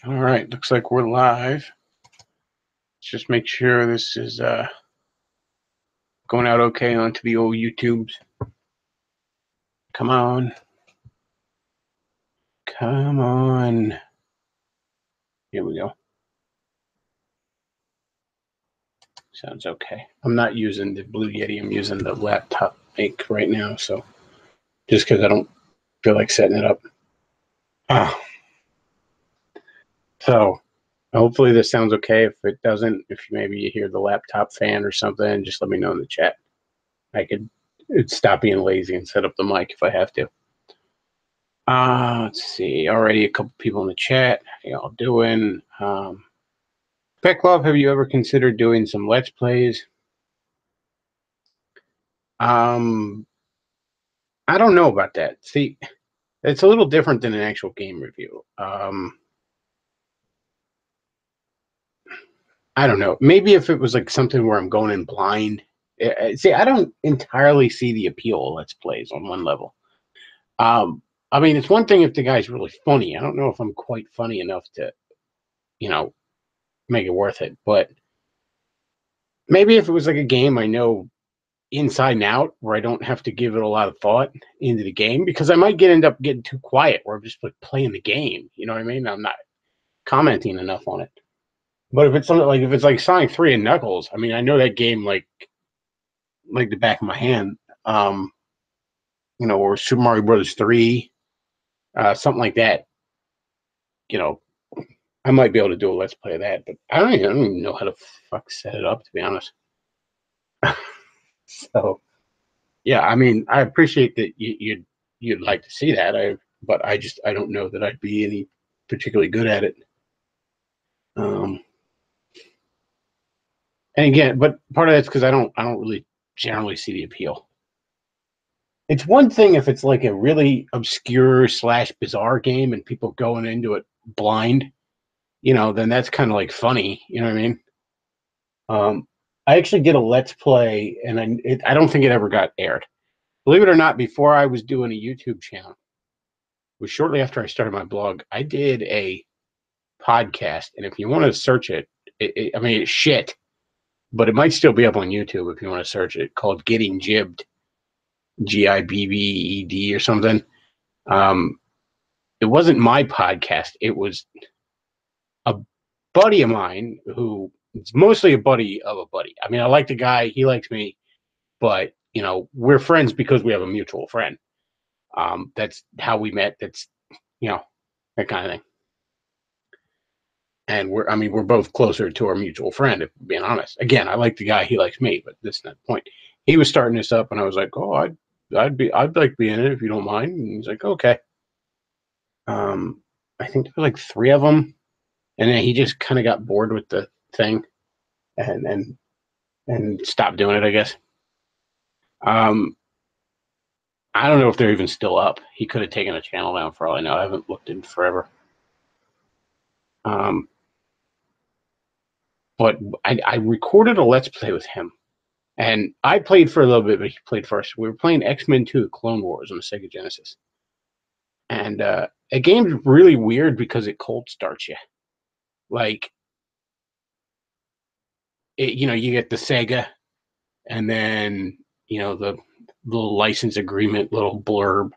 All right, looks like we're live. Let's just make sure this is going out okay onto the old YouTubes. Come on. Come on. Here we go. Sounds okay. I'm not using the Blue Yeti. I'm using the laptop mic right now, so just because I don't feel like setting it up. So hopefully this sounds okay. If it doesn't, if maybe you hear the laptop fan or something, just let me know in the chat. I could stop being lazy and set up the mic if I have to. Let's see. Already a couple people in the chat. How y'all doing? Bechtloff, have you ever considered doing some Let's Plays? I don't know about that. See, it's a little different than an actual game review. I don't know. Maybe if it was like something where I'm going in blind. See, I don't entirely see the appeal of Let's Plays on one level. I mean, it's one thing if the guy's really funny. I don't know if I'm quite funny enough to, make it worth it. But maybe if it was like a game I know inside and out where I don't have to give it a lot of thought into the game, because I might end up getting too quiet where I'm just like playing the game. You know what I mean? I'm not commenting enough on it. But if it's something like Sonic 3 and Knuckles, I mean, I know that game like the back of my hand. Or Super Mario Brothers 3, something like that. I might be able to do a Let's Play of that, but I don't even know how to fuck set it up, to be honest. So, yeah, I mean, I appreciate that you'd like to see that, but I don't know that I'd be any particularly good at it. And again, but part of that's because I don't really generally see the appeal. It's one thing if it's like a really obscure / bizarre game and people going into it blind, then that's kind of like funny. You know what I mean? I actually did a Let's Play, and I don't think it ever got aired. Believe it or not, before I was doing a YouTube channel, it was shortly after I started my blog, I did a podcast, and if you want to search it, I mean, it's shit, but it might still be up on YouTube if you want to search it, called Getting Jibbed, Gibbed or something. It wasn't my podcast. It was a buddy of mine who it's mostly a buddy of a buddy. I mean, I like the guy. He likes me. But, we're friends because we have a mutual friend. That's how we met. That's, that kind of thing. And we're both closer to our mutual friend, if being honest. Again, I like the guy. He likes me, but that's not the point. He was starting this up, and I was like, oh, I'd like to be in it if you don't mind. And he's like, okay. I think there were like 3 of them, and then he just kind of got bored with the thing, and stopped doing it, I guess. I don't know if they're even still up. He could have taken the channel down for all I know. I haven't looked in forever. But I recorded a Let's Play with him. And I played for a little bit, but he played first. We were playing X-Men 2 Clone Wars on the Sega Genesis. And a game's really weird because it cold starts you. Like, you get the Sega, and then, the little license agreement, little blurb,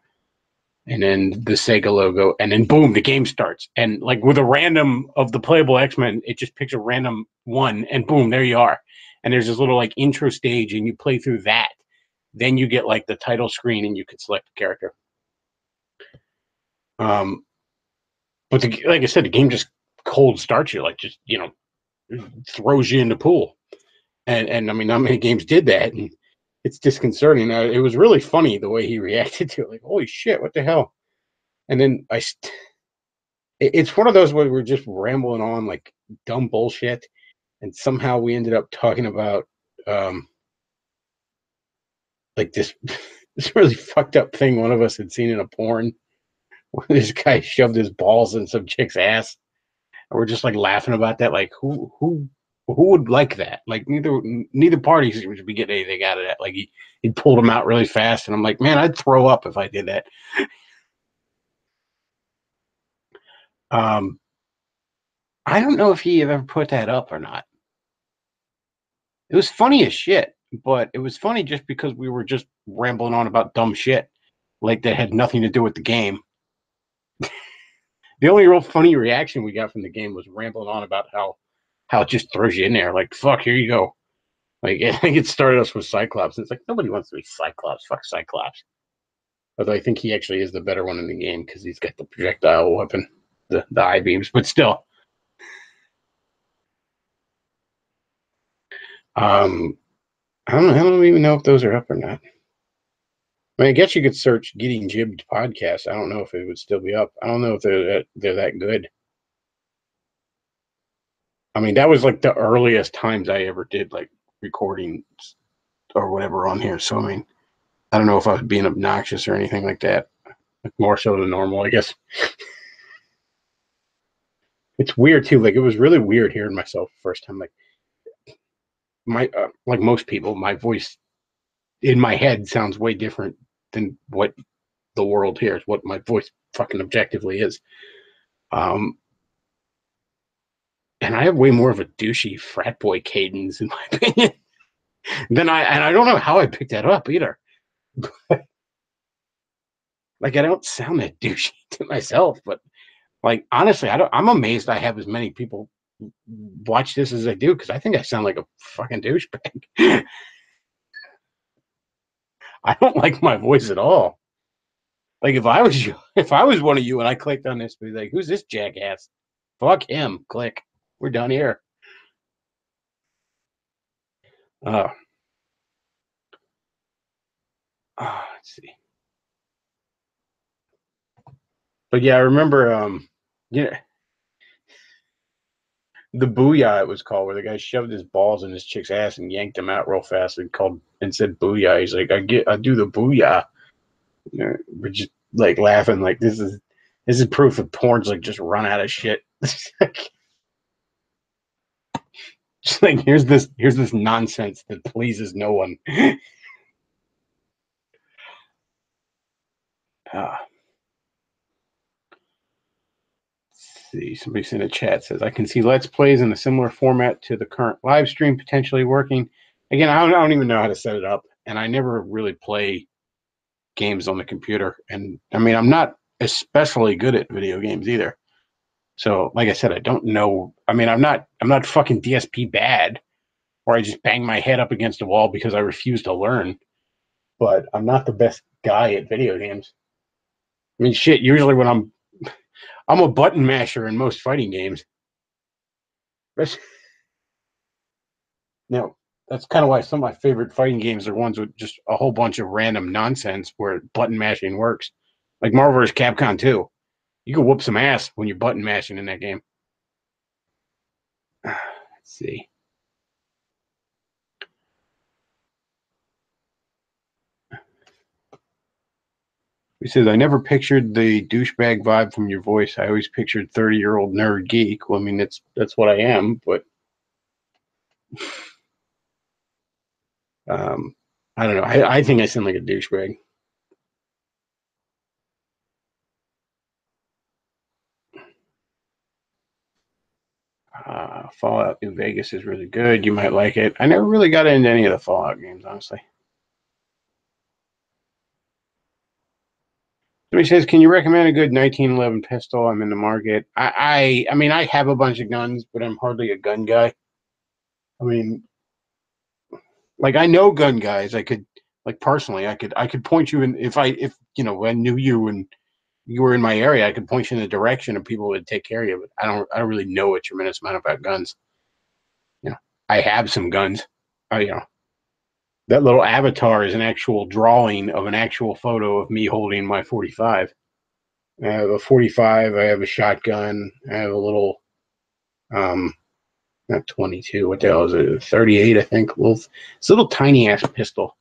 and then the Sega logo, and then boom, the game starts. And like with a random of the playable X-Men, it just picks a random one, and boom, there you are. And there's this little like intro stage, and you play through that. Then you get like the title screen, and you can select a character. But like I said, the game just cold starts you, like just throws you in the pool. And I mean, not many games did that, and it's disconcerting. It was really funny the way he reacted to it, like holy shit, what the hell? And then it's one of those where we're just rambling on like dumb bullshit, and somehow we ended up talking about like this this really fucked up thing one of us had seen in a porn where this guy shoved his balls in some chick's ass, and we're just like laughing about that. Like who would like that? Like neither party seems to be getting anything out of that. Like he pulled them out really fast, and I'm like, man, I'd throw up if I did that. I don't know if he ever put that up or not. It was funny as shit, but it was funny just because we were just rambling on about dumb shit, like that had nothing to do with the game. The only real funny reaction we got from the game was rambling on about how it just throws you in there, like fuck, here you go. Like I think it started us with Cyclops. It's like nobody wants to be Cyclops. Fuck Cyclops. Although I think he actually is the better one in the game because he's got the projectile weapon, the eye beams. But still, I don't even know if those are up or not. I mean, I guess you could search "Getting Jibbed" podcast. I don't know if it would still be up. I don't know if they're that good. I mean, that was like the earliest times I ever did like recordings or whatever on here. So I mean, I don't know if I was being obnoxious or anything like that. Like, more so than normal, I guess. It's weird too. Like it was really weird hearing myself the first time. Like my like most people, my voice in my head sounds way different than what the world hears. What my voice fucking objectively is. Um, and I have way more of a douchey frat boy cadence, in my opinion, than I don't know how I picked that up either. Like I don't sound that douchey to myself, but like honestly, I'm amazed I have as many people watch this as I do because I think I sound like a fucking douchebag. I don't like my voice at all. Like if I was you, if I was one of you and I clicked on this, be like, who's this jackass? Fuck him. Click. We're done here. Uh, let's see. But yeah, I remember yeah, the booyah it was called, where the guy shoved his balls in his chick's ass and yanked him out real fast and called and said booyah. He's like, I do the booyah. You know, we're just like laughing, like this is proof that porn's like just run out of shit. Just like here's this nonsense that pleases no one. uh, see, somebody's in the chat says I can see Let's Plays in a similar format to the current live stream potentially working. Again, I don't even know how to set it up, and I never really play games on the computer. And I mean, I'm not especially good at video games either. So, like I said, I don't know. I mean, I'm not fucking DSP bad, or I just bang my head up against a wall because I refuse to learn. But I'm not the best guy at video games. I mean, shit. Usually, when I'm a button masher in most fighting games. That's, now, that's kind of why some of my favorite fighting games are ones with just a whole bunch of random nonsense where button mashing works, like Marvel vs. Capcom 2. You can whoop some ass when you're button mashing in that game. Let's see. He says, I never pictured the douchebag vibe from your voice. I always pictured 30-year-old nerd geek. Well, I mean, that's what I am, but um, I don't know. I think I sound like a douchebag. Fallout New Vegas is really good. You might like it. I never really got into any of the Fallout games, honestly. Somebody says, "Can you recommend a good 1911 pistol? I'm in the market. I mean, I have a bunch of guns, but I'm hardly a gun guy. I mean, like I know gun guys. I could, like personally, I could point you in if I knew you and you were in my area, I could point you in the direction and people would take care of you. But I don't really know a tremendous amount about guns. You know, I have some guns. That little avatar is an actual drawing of an actual photo of me holding my 45. I have a 45. I have a shotgun. I have a little, um, not 22. What the hell is it? 38, I think. It's a little tiny ass pistol.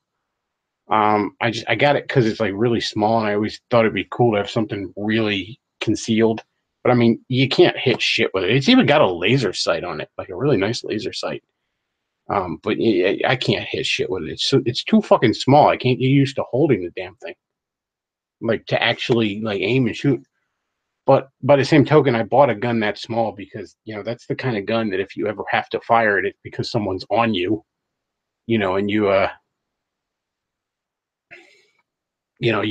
I got it because it's like really small, and I always thought it'd be cool to have something really concealed. But I mean, you can't hit shit with it. It's even got a laser sight on it, like a really nice laser sight. But I can't hit shit with it. It's too fucking small. I can't get used to holding the damn thing, like to actually like aim and shoot. But by the same token, I bought a gun that small because, that's the kind of gun that if you ever have to fire it, it's because someone's on you, and you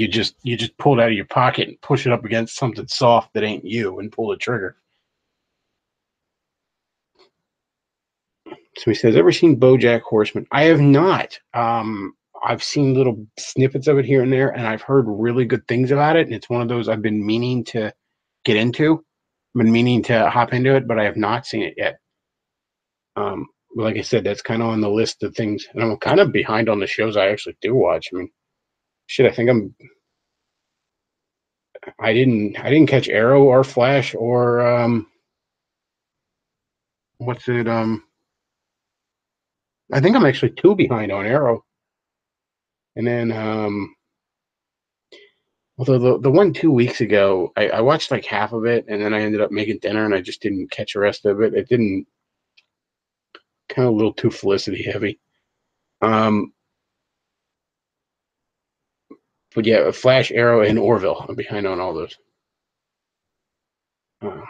just pull it out of your pocket and push it up against something soft that ain't you and pull the trigger. So he says, ever seen BoJack Horseman? I have not. I've seen little snippets of it here and there, and I've heard really good things about it. And it's one of those I've been meaning to get into. I've been meaning to hop into it, but I have not seen it yet. Like I said, that's kind of on the list of things, and I'm kind of behind on the shows I actually do watch. I mean, shit, I think I didn't catch Arrow or Flash or what's it? I think I'm actually too behind on Arrow, and then although the one 2 weeks ago, I watched like half of it, and then I ended up making dinner, and I just didn't catch the rest of it. It didn't kind of a little too Felicity heavy. But yeah, Flash, Arrow, and Orville. I'm behind on all those. But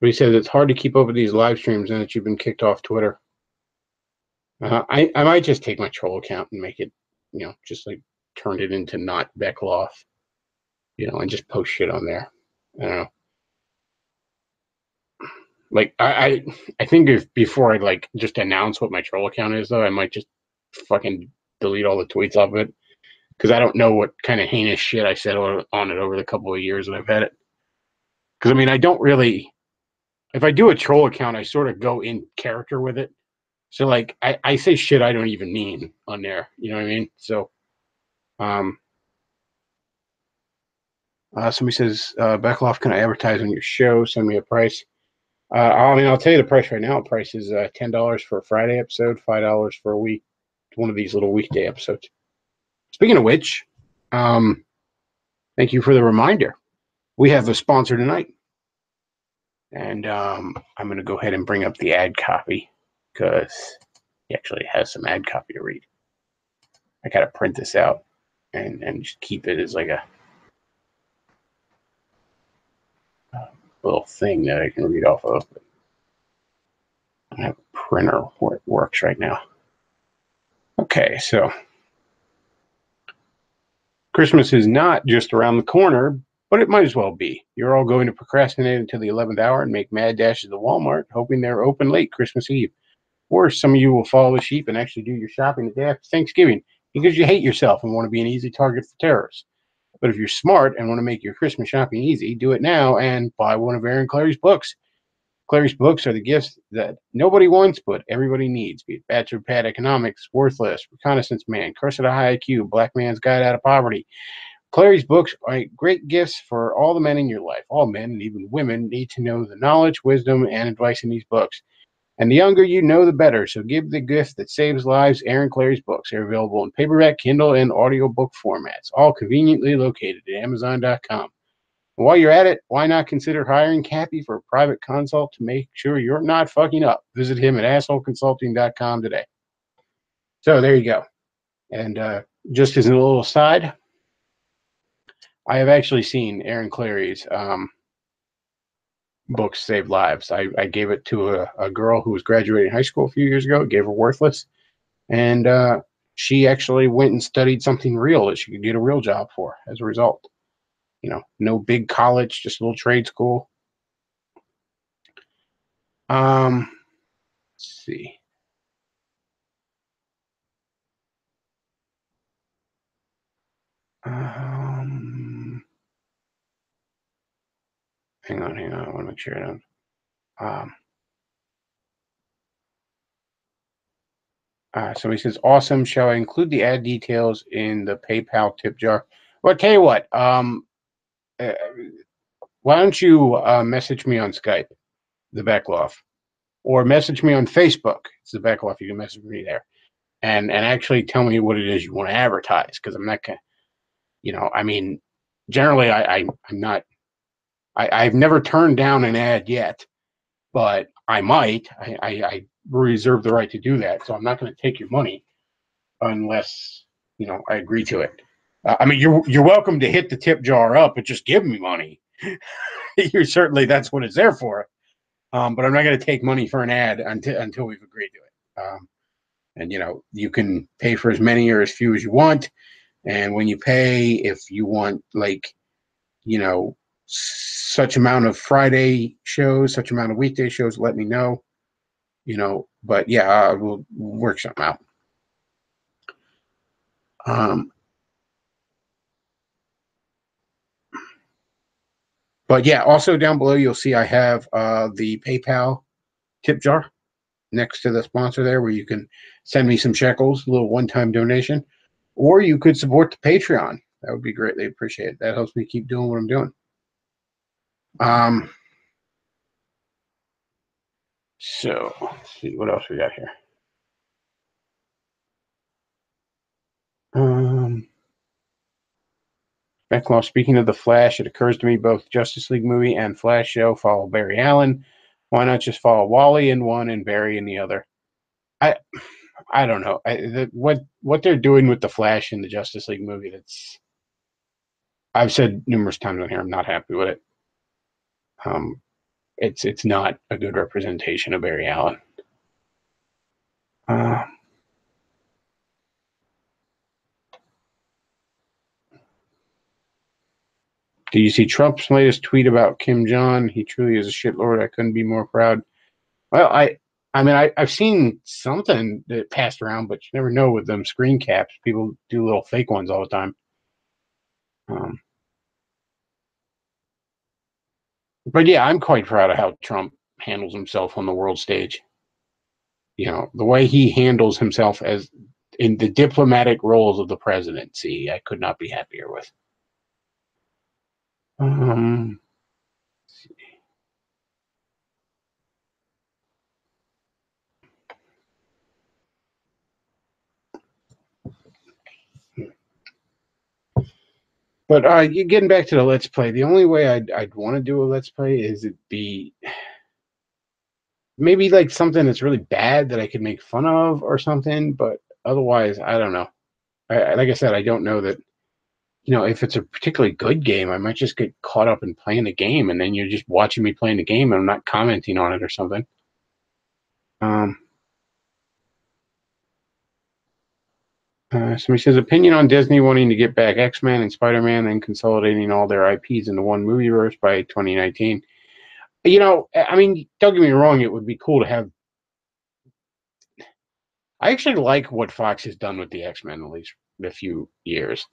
he says it's hard to keep up with these live streams and that you've been kicked off Twitter. I might just take my troll account and make it, just like turn it into not Bechtloff, and just post shit on there. I don't know. Like I think if before I like just announce what my troll account is, though, I might just fucking delete all the tweets off of it because I don't know what kind of heinous shit I said on it over the couple of years that I've had it. Because I mean, I don't really. If I do a troll account, I sort of go in character with it. So like I say shit I don't even mean on there. You know what I mean? So somebody says, Bechtloff, can I advertise on your show? Send me a price. I'll tell you the price right now. The price is $10 for a Friday episode, $5 for a week, one of these little weekday episodes. Speaking of which, thank you for the reminder. We have a sponsor tonight. And I'm going to go ahead and bring up the ad copy because he actually has some ad copy to read. I got to print this out and just keep it as like a little thing that I can read off of. I don't have a printer where it works right now. Okay, so Christmas is not just around the corner, but it might as well be. You're all going to procrastinate until the 11th hour and make mad dashes to Walmart, hoping they're open late Christmas Eve. Or some of you will follow the sheep and actually do your shopping the day after Thanksgiving because you hate yourself and want to be an easy target for terrorists. But if you're smart and want to make your Christmas shopping easy, do it now and buy one of Aaron Clary's books. Clary's books are the gifts that nobody wants but everybody needs, be it Bachelor Pad Economics, Worthless, Reconnaissance Man, Curse of the High IQ, Black Man's Guide Out of Poverty. Clary's books are great gifts for all the men in your life. All men and even women need to know the knowledge, wisdom, and advice in these books. And the younger you know, the better. So give the gift that saves lives. Aaron Clary's books are available in paperback, Kindle, and audiobook formats, all conveniently located at Amazon.com. While you're at it, why not consider hiring Cappy for a private consult to make sure you're not fucking up? Visit him at assholeconsulting.com today. So there you go. And just as a little aside, I have actually seen Aaron Clary's books save lives. I gave it to a girl who was graduating high school a few years ago, gave her Worthless. And she actually went and studied something real that she could get a real job for as a result. No big college, just a little trade school. Let's see. Hang on. I want to make sure I don't. Somebody says, awesome. Shall I include the ad details in the PayPal tip jar? Well, I'll tell you what. Why don't you message me on Skype, the Bechtloff, or message me on Facebook. It's the Bechtloff. You can message me there. And actually tell me what it is you want to advertise, because I'm not gonna, I mean, generally I'm not, I've never turned down an ad yet, but I might. I reserve the right to do that, so I'm not going to take your money unless I agree to it. I mean, you're welcome to hit the tip jar up and just give me money. You're certainly that's what it's there for. But I'm not going to take money for an ad until we've agreed to it. And you can pay for as many or as few as you want. And when you pay, if you want like such amount of Friday shows, such amount of weekday shows, let me know. But yeah, we'll work something out. Um, but yeah, also down below you'll see I have the PayPal tip jar next to the sponsor there, where you can send me some shekels, a little one-time donation, or you could support the Patreon. That would be greatly appreciated. That helps me keep doing what I'm doing. So let's see what else we got here. Bechtloff, speaking of the Flash, it occurs to me both Justice League movie and Flash show follow Barry Allen. Why not just follow Wally in one and Barry in the other? I I don't know. What they're doing with the Flash in the Justice League movie, I've said numerous times on here, I'm not happy with it. It's not a good representation of Barry Allen. Uh, Did you see Trump's latest tweet about Kim Jong? He truly is a shitlord. I couldn't be more proud. Well, I've seen something that passed around, but you never know with them screen caps. People do little fake ones all the time. Um, but yeah, I'm quite proud of how Trump handles himself on the world stage. The way he handles himself as in the diplomatic roles of the presidency, I could not be happier with. Um, But you getting back to the Let's Play, the only way I'd want to do a Let's Play is it be maybe like something that's really bad that I could make fun of or something. But otherwise, I don't know. Like I said, I don't know that. If it's a particularly good game, I might just get caught up in playing the game, and then you're just watching me playing the game, and I'm not commenting on it or something. Um, Somebody says opinion on Disney wanting to get back X-Men and Spider-Man and consolidating all their IPs into one movieverse by 2019. I mean, don't get me wrong, it would be cool to have. I actually like what Fox has done with the X-Men at least a few years.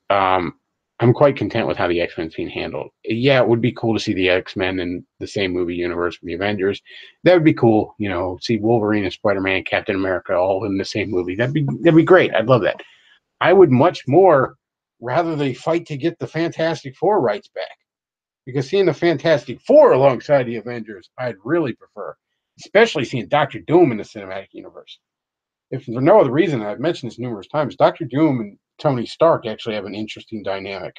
I'm quite content with how the X-Men's being handled. Yeah, it would be cool to see the X-Men in the same movie universe with the Avengers. That would be cool. See Wolverine and Spider-Man, Captain America all in the same movie. That'd be great. I'd love that. I would much more rather they fight to get the Fantastic Four rights back, because seeing the Fantastic Four alongside the Avengers, I'd really prefer, especially seeing Doctor Doom in the cinematic universe. If for no other reason, I've mentioned this numerous times, Doctor Doom and Tony Stark actually have an interesting dynamic.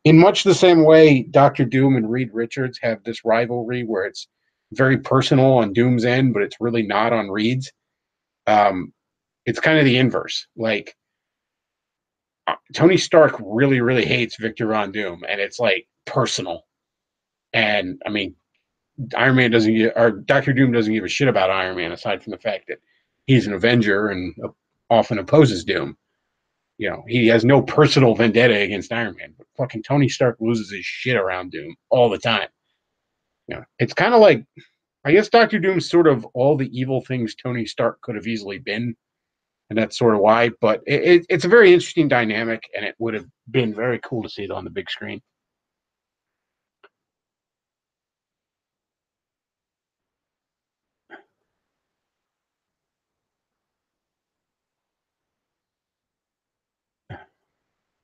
In much the same way, Doctor Doom and Reed Richards have this rivalry where it's very personal on Doom's end, but it's really not on Reed's. Um, it's kind of the inverse. Like Tony Stark really, really hates Victor Von Doom, and it's like personal. And I mean, Iron Man doesn't give, or Doctor Doom doesn't give a shit about Iron Man aside from the fact that he's an Avenger and often opposes Doom. He has no personal vendetta against Iron Man, but fucking Tony Stark loses his shit around Doom all the time. It's kind of like, I guess Doctor Doom's sort of all the evil things Tony Stark could have easily been, and that's sort of why. But it's a very interesting dynamic, and it would have been very cool to see it on the big screen.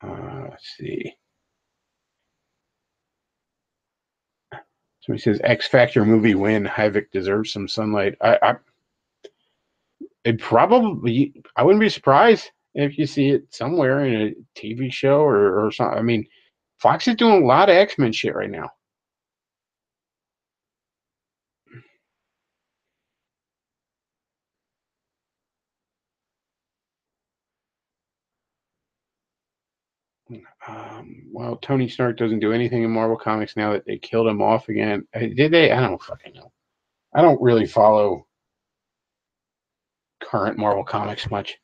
Let's see. Somebody says X Factor movie win. Havoc deserves some sunlight. I wouldn't be surprised if you see it somewhere in a TV show or something. I mean, Fox is doing a lot of X-Men shit right now. Well, Tony Stark doesn't do anything in Marvel Comics now that they killed him off again. Did they? I don't fucking know. I don't really follow current Marvel Comics much.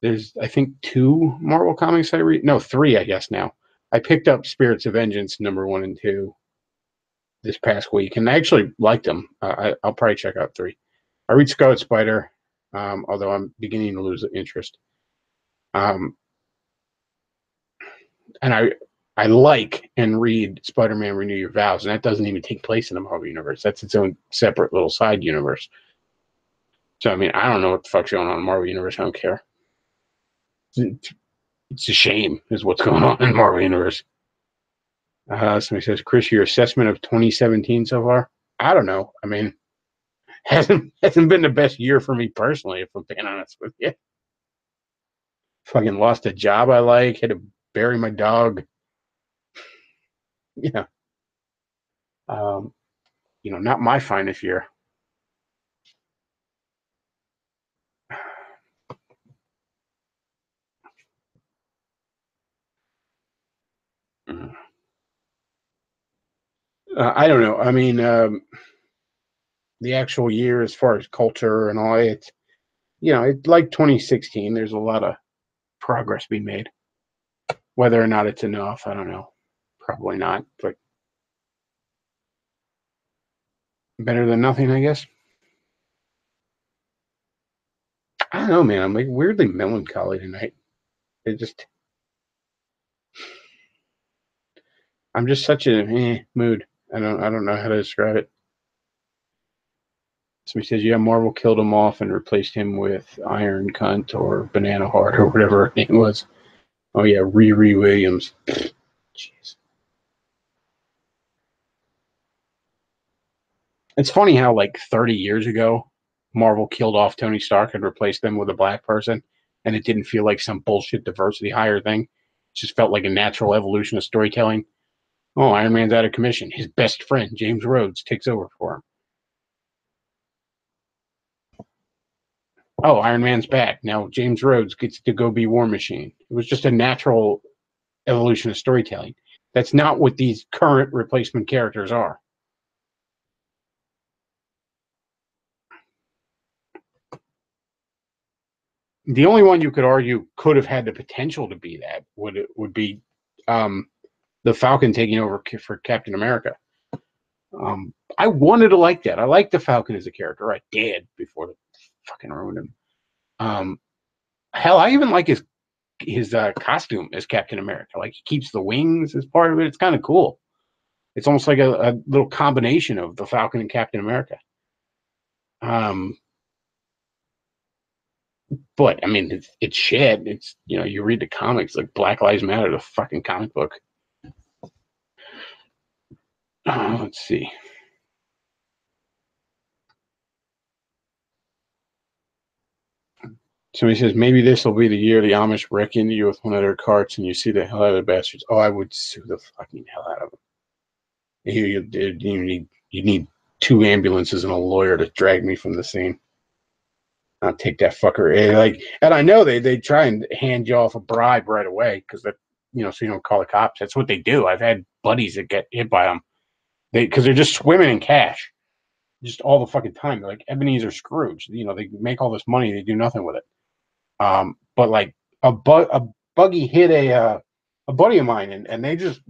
There's, I think, 2 Marvel Comics I read. No, 3, I guess now. I picked up Spirits of Vengeance #1 and 2 this past week, and I actually liked them. I'll probably check out 3. I read Scarlet Spider, although I'm beginning to lose interest. Um, and I like and read Spider-Man Renew Your Vows, and that doesn't even take place in the Marvel Universe. That's its own separate little side universe. So, I mean, I don't know what the fuck's going on in the Marvel Universe. I don't care. It's a shame is what's going on in the Marvel Universe. Somebody says, Chris, your assessment of 2017 so far? I don't know. I mean, hasn't been the best year for me personally, if I'm being honest with you. Fucking lost a job I like, had to bury my dog. Yeah. Um, not my finest year. I don't know. I mean, the actual year as far as culture and all, it's like 2016. There's a lot of progress being made. Whether or not it's enough, I don't know. Probably not, but better than nothing, I guess. I don't know, man. I'm like weirdly melancholy tonight. It just, I'm just such a mood. I don't know how to describe it. Somebody says, yeah, Marvel killed him off and replaced him with Iron Cunt or Banana Heart or whatever her name was. Oh yeah, Riri Williams. Jeez. It's funny how like 30 years ago, Marvel killed off Tony Stark and replaced them with a black person, and it didn't feel like some bullshit diversity hire thing. It just felt like a natural evolution of storytelling. Oh, Iron Man's out of commission. His best friend, James Rhodes, takes over for him. Oh, Iron Man's back. Now James Rhodes gets to go be War Machine. It was just a natural evolution of storytelling. That's not what these current replacement characters are. The only one you could argue could have had the potential to be that would be um, the Falcon taking over for Captain America. I wanted to like that. I liked the Falcon as a character. I did before they fucking ruined him. Um, hell, I even like his costume as Captain America. Like he keeps the wings as part of it. It's kind of cool. It's almost like a little combination of the Falcon and Captain America. Um, but I mean, it's shit. It's you read the comics like Black Lives Matter, the fucking comic book. Let's see. Somebody says maybe this will be the year the Amish wreck into you with one of their carts and you see the hell out of the bastards. Oh, I would sue the fucking hell out of them. You need 2 ambulances and a lawyer to drag me from the scene. I'll take that fucker. And I know they try and hand you off a bribe right away because so you don't call the cops. That's what they do. I've had buddies that get hit by them. Because they're just swimming in cash, just all the fucking time. They're like Ebenezer Scrooge. They make all this money, they do nothing with it. But like a buggy hit a buddy of mine, and they just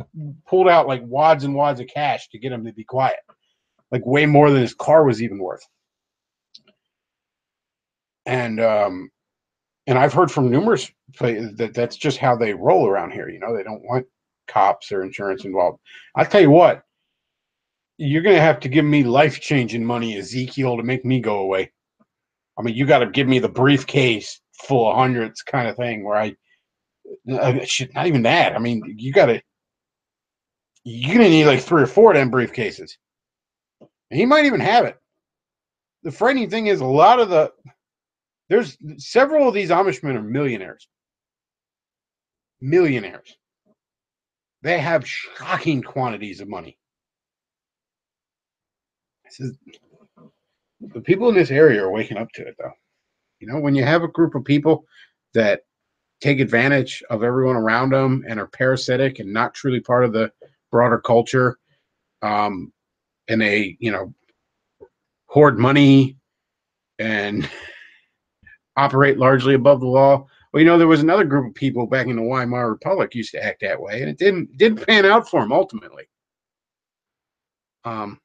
pulled out like wads and wads of cash to get him to be quiet, like way more than his car was even worth. And I've heard from numerous places that that's just how they roll around here. They don't want cops or insurance involved. I'll tell you what, you're going to have to give me life-changing money, Ezekiel, to make me go away. I mean, you got to give me the briefcase full of hundreds kind of thing where not even that. I mean, you're going to need like 3 or 4 of them briefcases. And he might even have it. The frightening thing is there's several of these Amishmen are millionaires. Millionaires. They have shocking quantities of money. The people in this area are waking up to it, though. When you have a group of people that take advantage of everyone around them and are parasitic and not truly part of the broader culture. And they, hoard money and operate largely above the law. Well, there was another group of people back in the Weimar Republic used to act that way, and it didn't pan out for them ultimately. So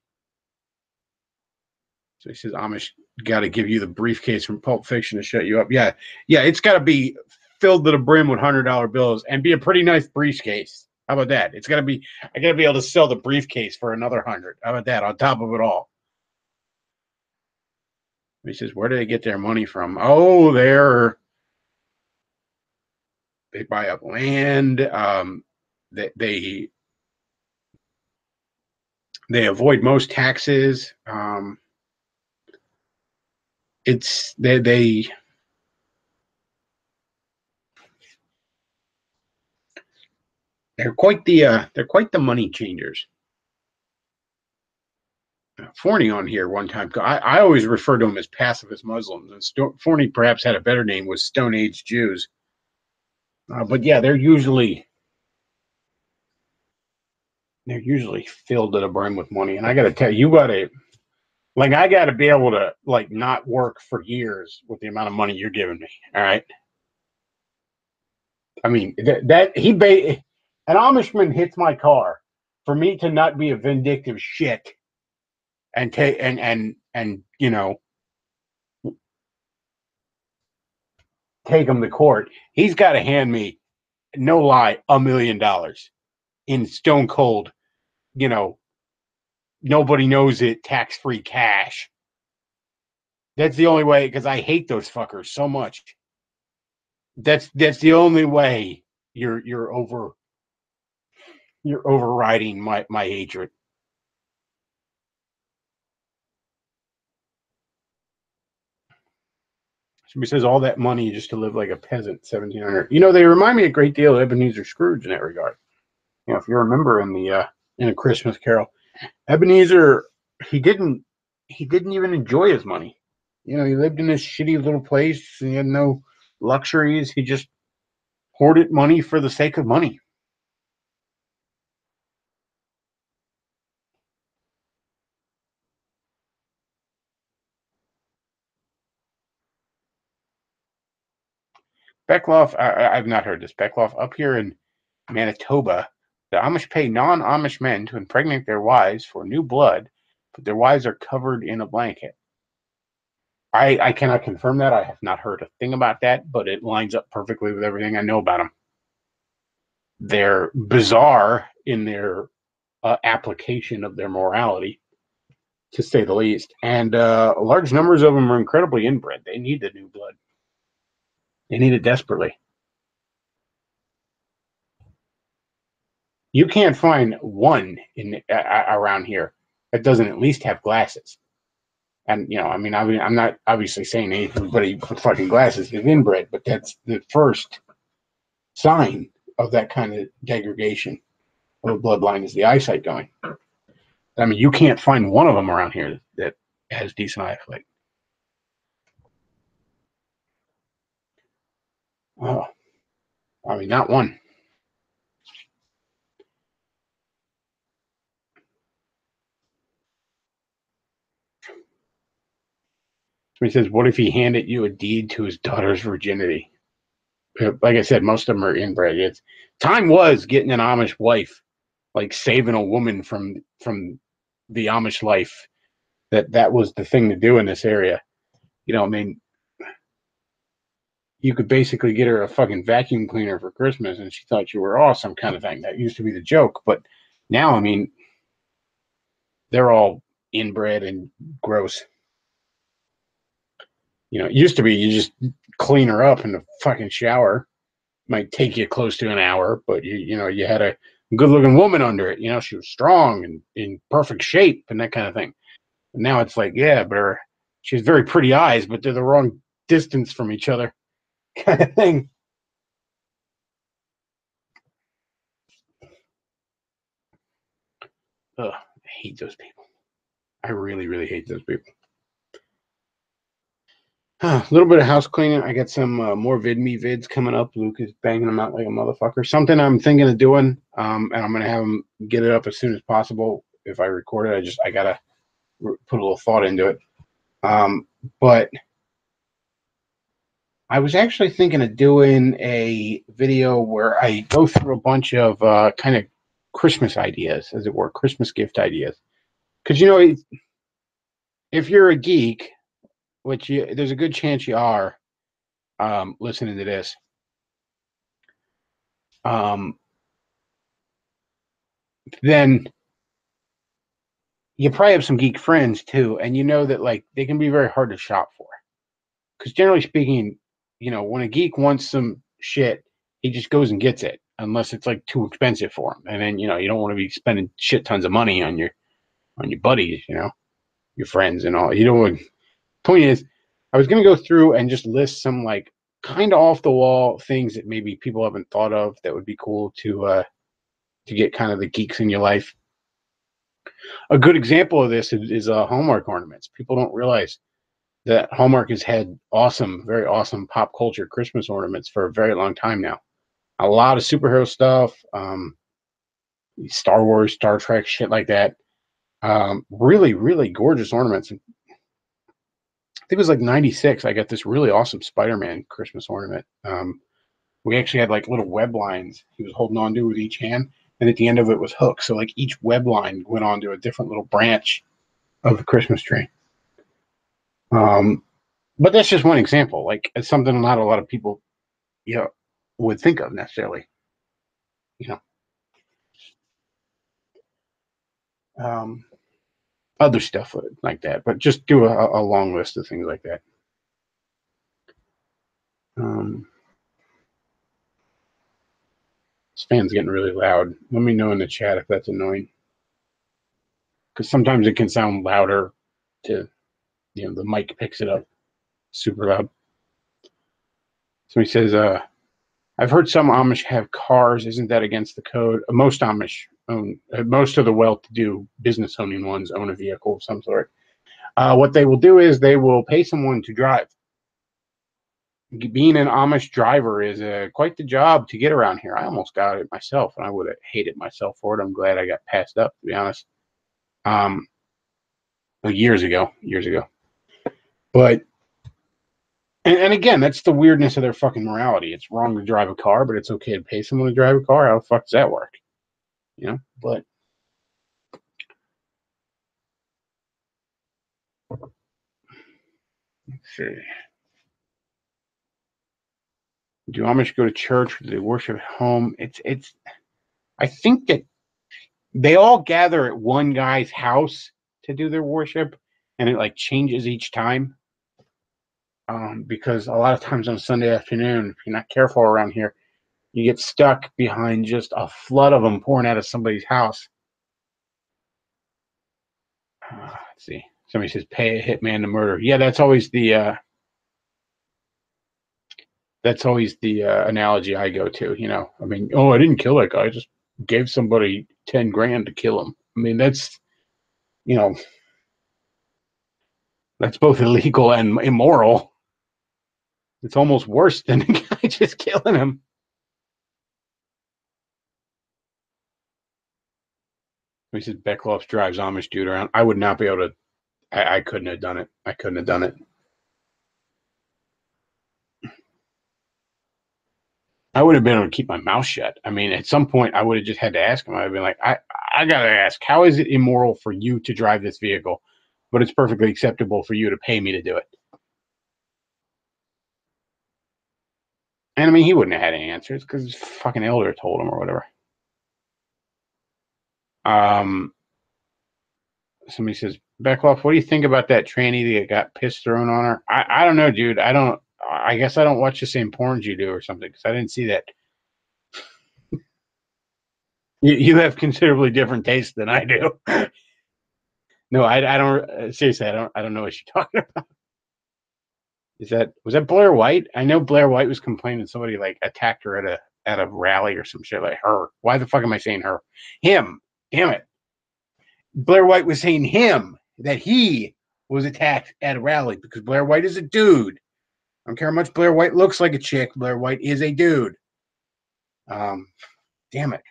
he says Amish got to give you the briefcase from Pulp Fiction to shut you up. Yeah, it's got to be filled to the brim with $100 bills and be a pretty nice briefcase. How about that? I got to be able to sell the briefcase for another 100. How about that? On top of it all. He says, where do they get their money from? Oh, they buy up land. They avoid most taxes. It's they're quite the money changers. Forney on here one time. I always refer to them as pacifist Muslims, and Forney perhaps had a better name, was Stone Age Jews. But yeah, they're usually filled to the brim with money. And I got to tell you, I got to be able to not work for years with the amount of money you're giving me. All right. I mean an Amishman hits my car for me to not be a vindictive shit and take and take him to court. He's got to hand me, no lie, $1 million in stone cold, nobody knows it, tax-free cash. That's the only way, because I hate those fuckers so much. That's the only way you're overriding my hatred. Somebody says all that money just to live like a peasant, 1700. They remind me a great deal of Ebenezer Scrooge in that regard. If you remember in A Christmas Carol, Ebenezer, he didn't even enjoy his money. He lived in this shitty little place and he had no luxuries. He just hoarded money for the sake of money. Bechtloff, I've not heard this. Bechtloff, up here in Manitoba, the Amish pay non-Amish men to impregnate their wives for new blood, but their wives are covered in a blanket. I cannot confirm that. I have not heard a thing about that, but it lines up perfectly with everything I know about them. They're bizarre in their application of their morality, to say the least. And large numbers of them are incredibly inbred. They need the new blood. They need it desperately. You can't find one around here that doesn't at least have glasses. And I'm not obviously saying anybody with fucking glasses is inbred, but that's the first sign of that kind of degradation of a bloodline, is the eyesight going. I mean, you can't find one of them around here that has decent eyesight. Oh, I mean, not one. So he says, what if he handed you a deed to his daughter's virginity? Like I said, most of them are inbred. Time was getting an Amish wife, like saving a woman from the Amish life. That was the thing to do in this area. I mean, you could basically get her a fucking vacuum cleaner for Christmas and she thought you were awesome, kind of thing. That used to be the joke. But now, I mean, they're all inbred and gross. It used to be you just clean her up in the fucking shower. Might take you close to an hour, but you had a good looking woman under it. She was strong and in perfect shape and that kind of thing. And now it's like, yeah, but she has very pretty eyes, but they're the wrong distance from each other, kind of thing. Ugh, I hate those people. I really, really hate those people. A little bit of house cleaning. I got some more VidMe vids coming up. Luke is banging them out like a motherfucker. Something I'm thinking of doing, and I'm gonna have him get it up as soon as possible. If I record it, I gotta put a little thought into it. But I was actually thinking of doing a video where I go through a bunch of kind of Christmas ideas, as it were, Christmas gift ideas. Because if you're a geek, there's a good chance you are, listening to this. Then you probably have some geek friends too, and you know that like they can be very hard to shop for. Because generally speaking, when a geek wants some shit, he just goes and gets it, unless it's like too expensive for him. And then you don't want to be spending shit tons of money on your buddies, your friends and all. Point is, I was gonna go through and just list some like kind of off the wall things that maybe people haven't thought of that would be cool to get kind of the geeks in your life. A good example of this is Hallmark ornaments. People don't realize that Hallmark has had awesome, very awesome pop culture Christmas ornaments for a very long time now. A lot of superhero stuff, Star Wars, Star Trek, shit like that. Really, really gorgeous ornaments. I think it was like '96. I got this really awesome Spider-Man Christmas ornament. We actually had like little web lines he was holding on to with each hand, and at the end of it was hooks. So like each web line went onto a different little branch of the Christmas tree. But that's just one example. Like it's something not a lot of people, would think of necessarily. You know, um, other stuff like that. But just do a long list of things like that. Um, this fan's getting really loud. Let me know in the chat if that's annoying, because sometimes it can sound louder. To the mic picks it up super loud. Somebody says, I've heard some Amish have cars. Isn't that against the code? Most Amish own, most of the well-to-do business owning ones own a vehicle of some sort. What they will do is they will pay someone to drive. Being an Amish driver is quite the job to get around here. I almost got it myself, and I would have hated myself for it. I'm glad I got passed up, to be honest. Um, years ago. But and again, that's the weirdness of their fucking morality. It's wrong to drive a car, but it's okay to pay someone to drive a car. How the fuck does that work? But let's see. Do Amish go to church? Do they worship at home? It's. I think that they all gather at one guy's house to do their worship, and it like changes each time. Because a lot of times on Sunday afternoon, if you're not careful around here, you get stuck behind just a flood of them pouring out of somebody's house. Let's see. Somebody says pay a hitman to murder. Yeah, that's always the analogy I go to. I mean, oh, I didn't kill that guy. I just gave somebody 10 grand to kill him. I mean, that's you know that's both illegal and immoral. It's almost worse than the guy just killing him. He says Bechtloff drives Amish dude around. I would not be able to. I couldn't have done it. I couldn't have done it. I would have been able to keep my mouth shut. I mean, at some point, I would have just had to ask him. I'd been like, I gotta ask, how is it immoral for you to drive this vehicle, but it's perfectly acceptable for you to pay me to do it? And I mean, he wouldn't have had any answers because his fucking elder told him or whatever. Um, Somebody says, Beckloff, what do you think about that tranny that got piss thrown on her? I don't know, dude. I guess I don't watch the same porns you do or something because I didn't see that. You have considerably different taste than I do. No, I don't. Seriously, I don't know what you're talking about. Was that Blair White? I know Blair White was complaining somebody like attacked her at a rally or some shit like her. Why the fuck am I saying her? Him. Damn it. Blair White was saying him that he was attacked at a rally because Blair White is a dude I don't care how much Blair White looks like a chick. Blair White is a dude. Damn it.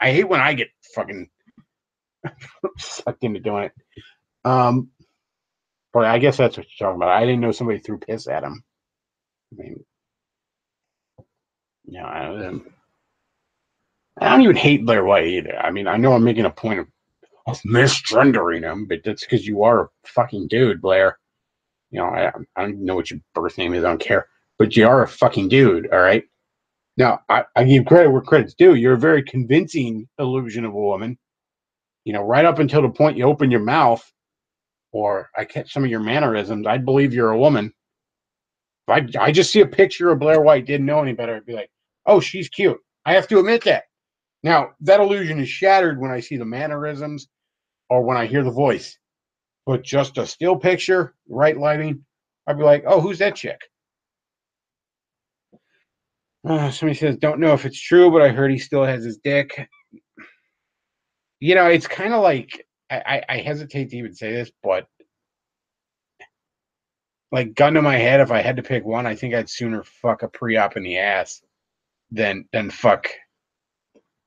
I hate when I get fucking sucked into doing it. But I guess that's what you're talking about. I didn't know somebody threw piss at him. I mean, you know, I don't even hate Blair White either. I mean, I know I'm making a point of misgendering him, but that's because you are a fucking dude, Blair. You know, I don't know what your birth name is. I don't care. But you are a fucking dude, all right? Now, I give credit where credit's due. You're a very convincing illusion of a woman. You know, right up until the point you open your mouth or I catch some of your mannerisms, I'd believe you're a woman. If I just see a picture of Blair White, didn't know any better, I'd be like, oh, she's cute. I have to admit that. Now, that illusion is shattered when I see the mannerisms or when I hear the voice. But just a still picture, right lighting, I'd be like, oh, who's that chick? Somebody says, don't know if it's true, but I heard he still has his dick. You know, it's kind of like, I hesitate to even say this, but like gun to my head, if I had to pick one, I think I'd sooner fuck a pre-op in the ass than fuck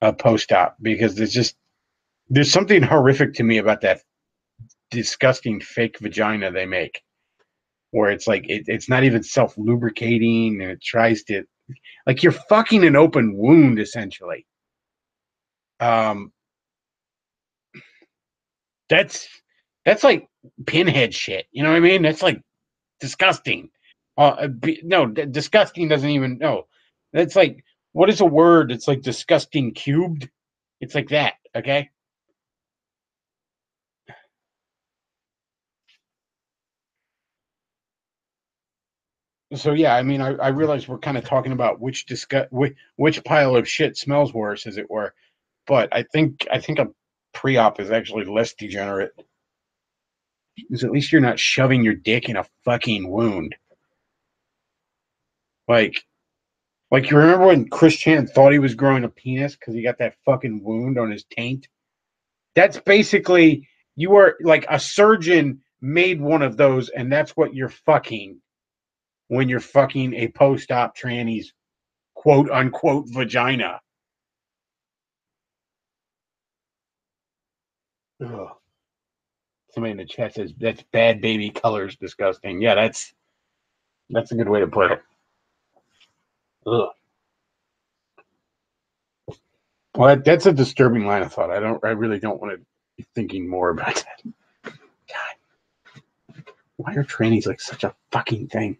a post-op because there's something horrific to me about that disgusting fake vagina they make where it's like it's not even self-lubricating and it tries to like you're fucking an open wound essentially. um that's like pinhead shit, you know what I mean? That's like disgusting. No, disgusting doesn't even, no, that's like, what is a word? It's like disgusting cubed. It's like that. Okay. So yeah, I mean, I realize we're kind of talking about which pile of shit smells worse, as it were. But I think a pre-op is actually less degenerate, because at least you're not shoving your dick in a fucking wound. Like you remember when Chris Chan thought he was growing a penis because he got that fucking wound on his taint? That's basically, you are like a surgeon made one of those, and that's what you're fucking when you're fucking a post-op tranny's quote unquote vagina. Ugh. Somebody in the chat says that's bad baby colors, disgusting. Yeah, that's a good way to put it. Ugh. Well, that's a disturbing line of thought. I really don't want to be thinking more about that. God, why are trannies like such a fucking thing?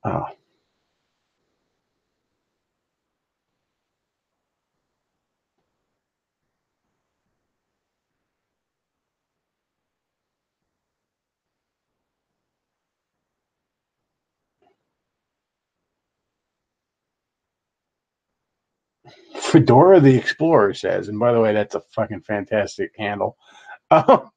Oh. Fedora the Explorer says, and by the way, that's a fucking fantastic handle. Oh,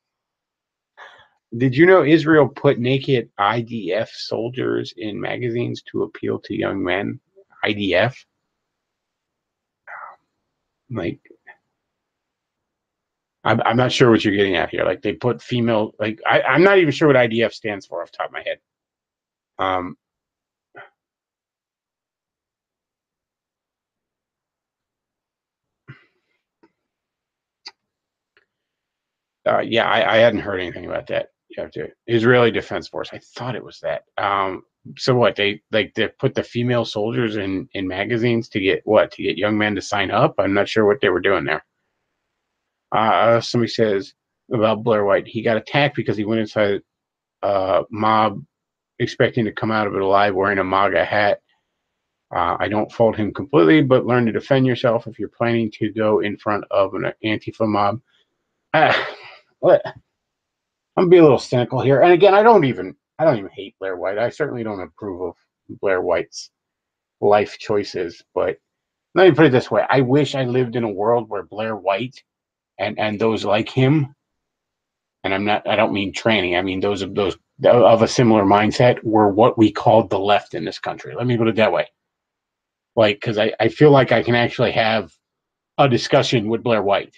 did you know Israel put naked IDF soldiers in magazines to appeal to young men? IDF? Like, I'm not sure what you're getting at here. Like, they put female, like, I'm not even sure what IDF stands for off the top of my head. Um, yeah, I hadn't heard anything about that. You have to Israeli Defense Force. I thought it was that. So what? They put the female soldiers in magazines to get what? To get young men to sign up? I'm not sure what they were doing there. Somebody says about Blair White. He got attacked because he went inside a mob expecting to come out of it alive wearing a MAGA hat. I don't fault him completely, but learn to defend yourself if you're planning to go in front of an Antifa mob. What? I'm gonna be a little cynical here. And again, I don't even hate Blair White. I certainly don't approve of Blair White's life choices. But let me put it this way: I wish I lived in a world where Blair White and those like him, and I don't mean tranny, I mean those of a similar mindset, were what we called the left in this country. Let me put it that way. Like, because I feel like I can actually have a discussion with Blair White.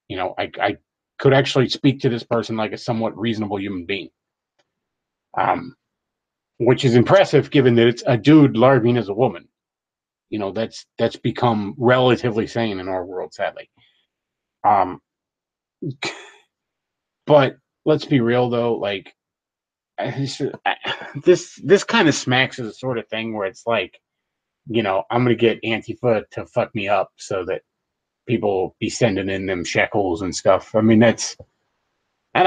You know, I could actually speak to this person like a somewhat reasonable human being. which is impressive given that it's a dude larving as a woman. That's become relatively sane in our world, sadly. Um, but let's be real though, like this kind of smacks of the sort of thing where it's like, I'm gonna get Antifa to fuck me up so that people be sending in them shekels and stuff. I mean, and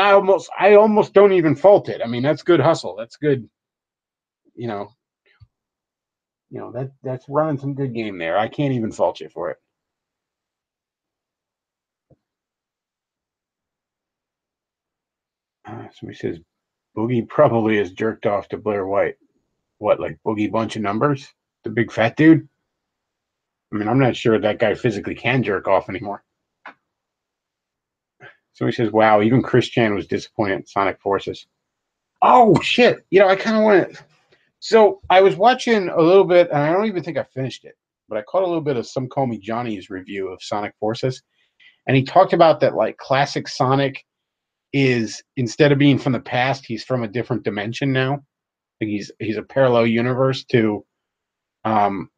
I almost don't even fault it. I mean, that's good hustle. That's good, you know, that's running some good game there. I can't even fault you for it. Somebody says Boogie probably is jerked off to Blair White. What, like Boogie Bunch of Numbers? The big fat dude? I mean, I'm not sure that guy physically can jerk off anymore. So he says, wow, even Chris Chan was disappointed in Sonic Forces. Oh, shit. I kind of want to. So I was watching a little bit, and I don't even think I finished it, but I caught a little bit of Some Call Me Johnny's review of Sonic Forces. And he talked about that, like, classic Sonic is, instead of being from the past, he's from a different dimension now. Like he's a parallel universe um,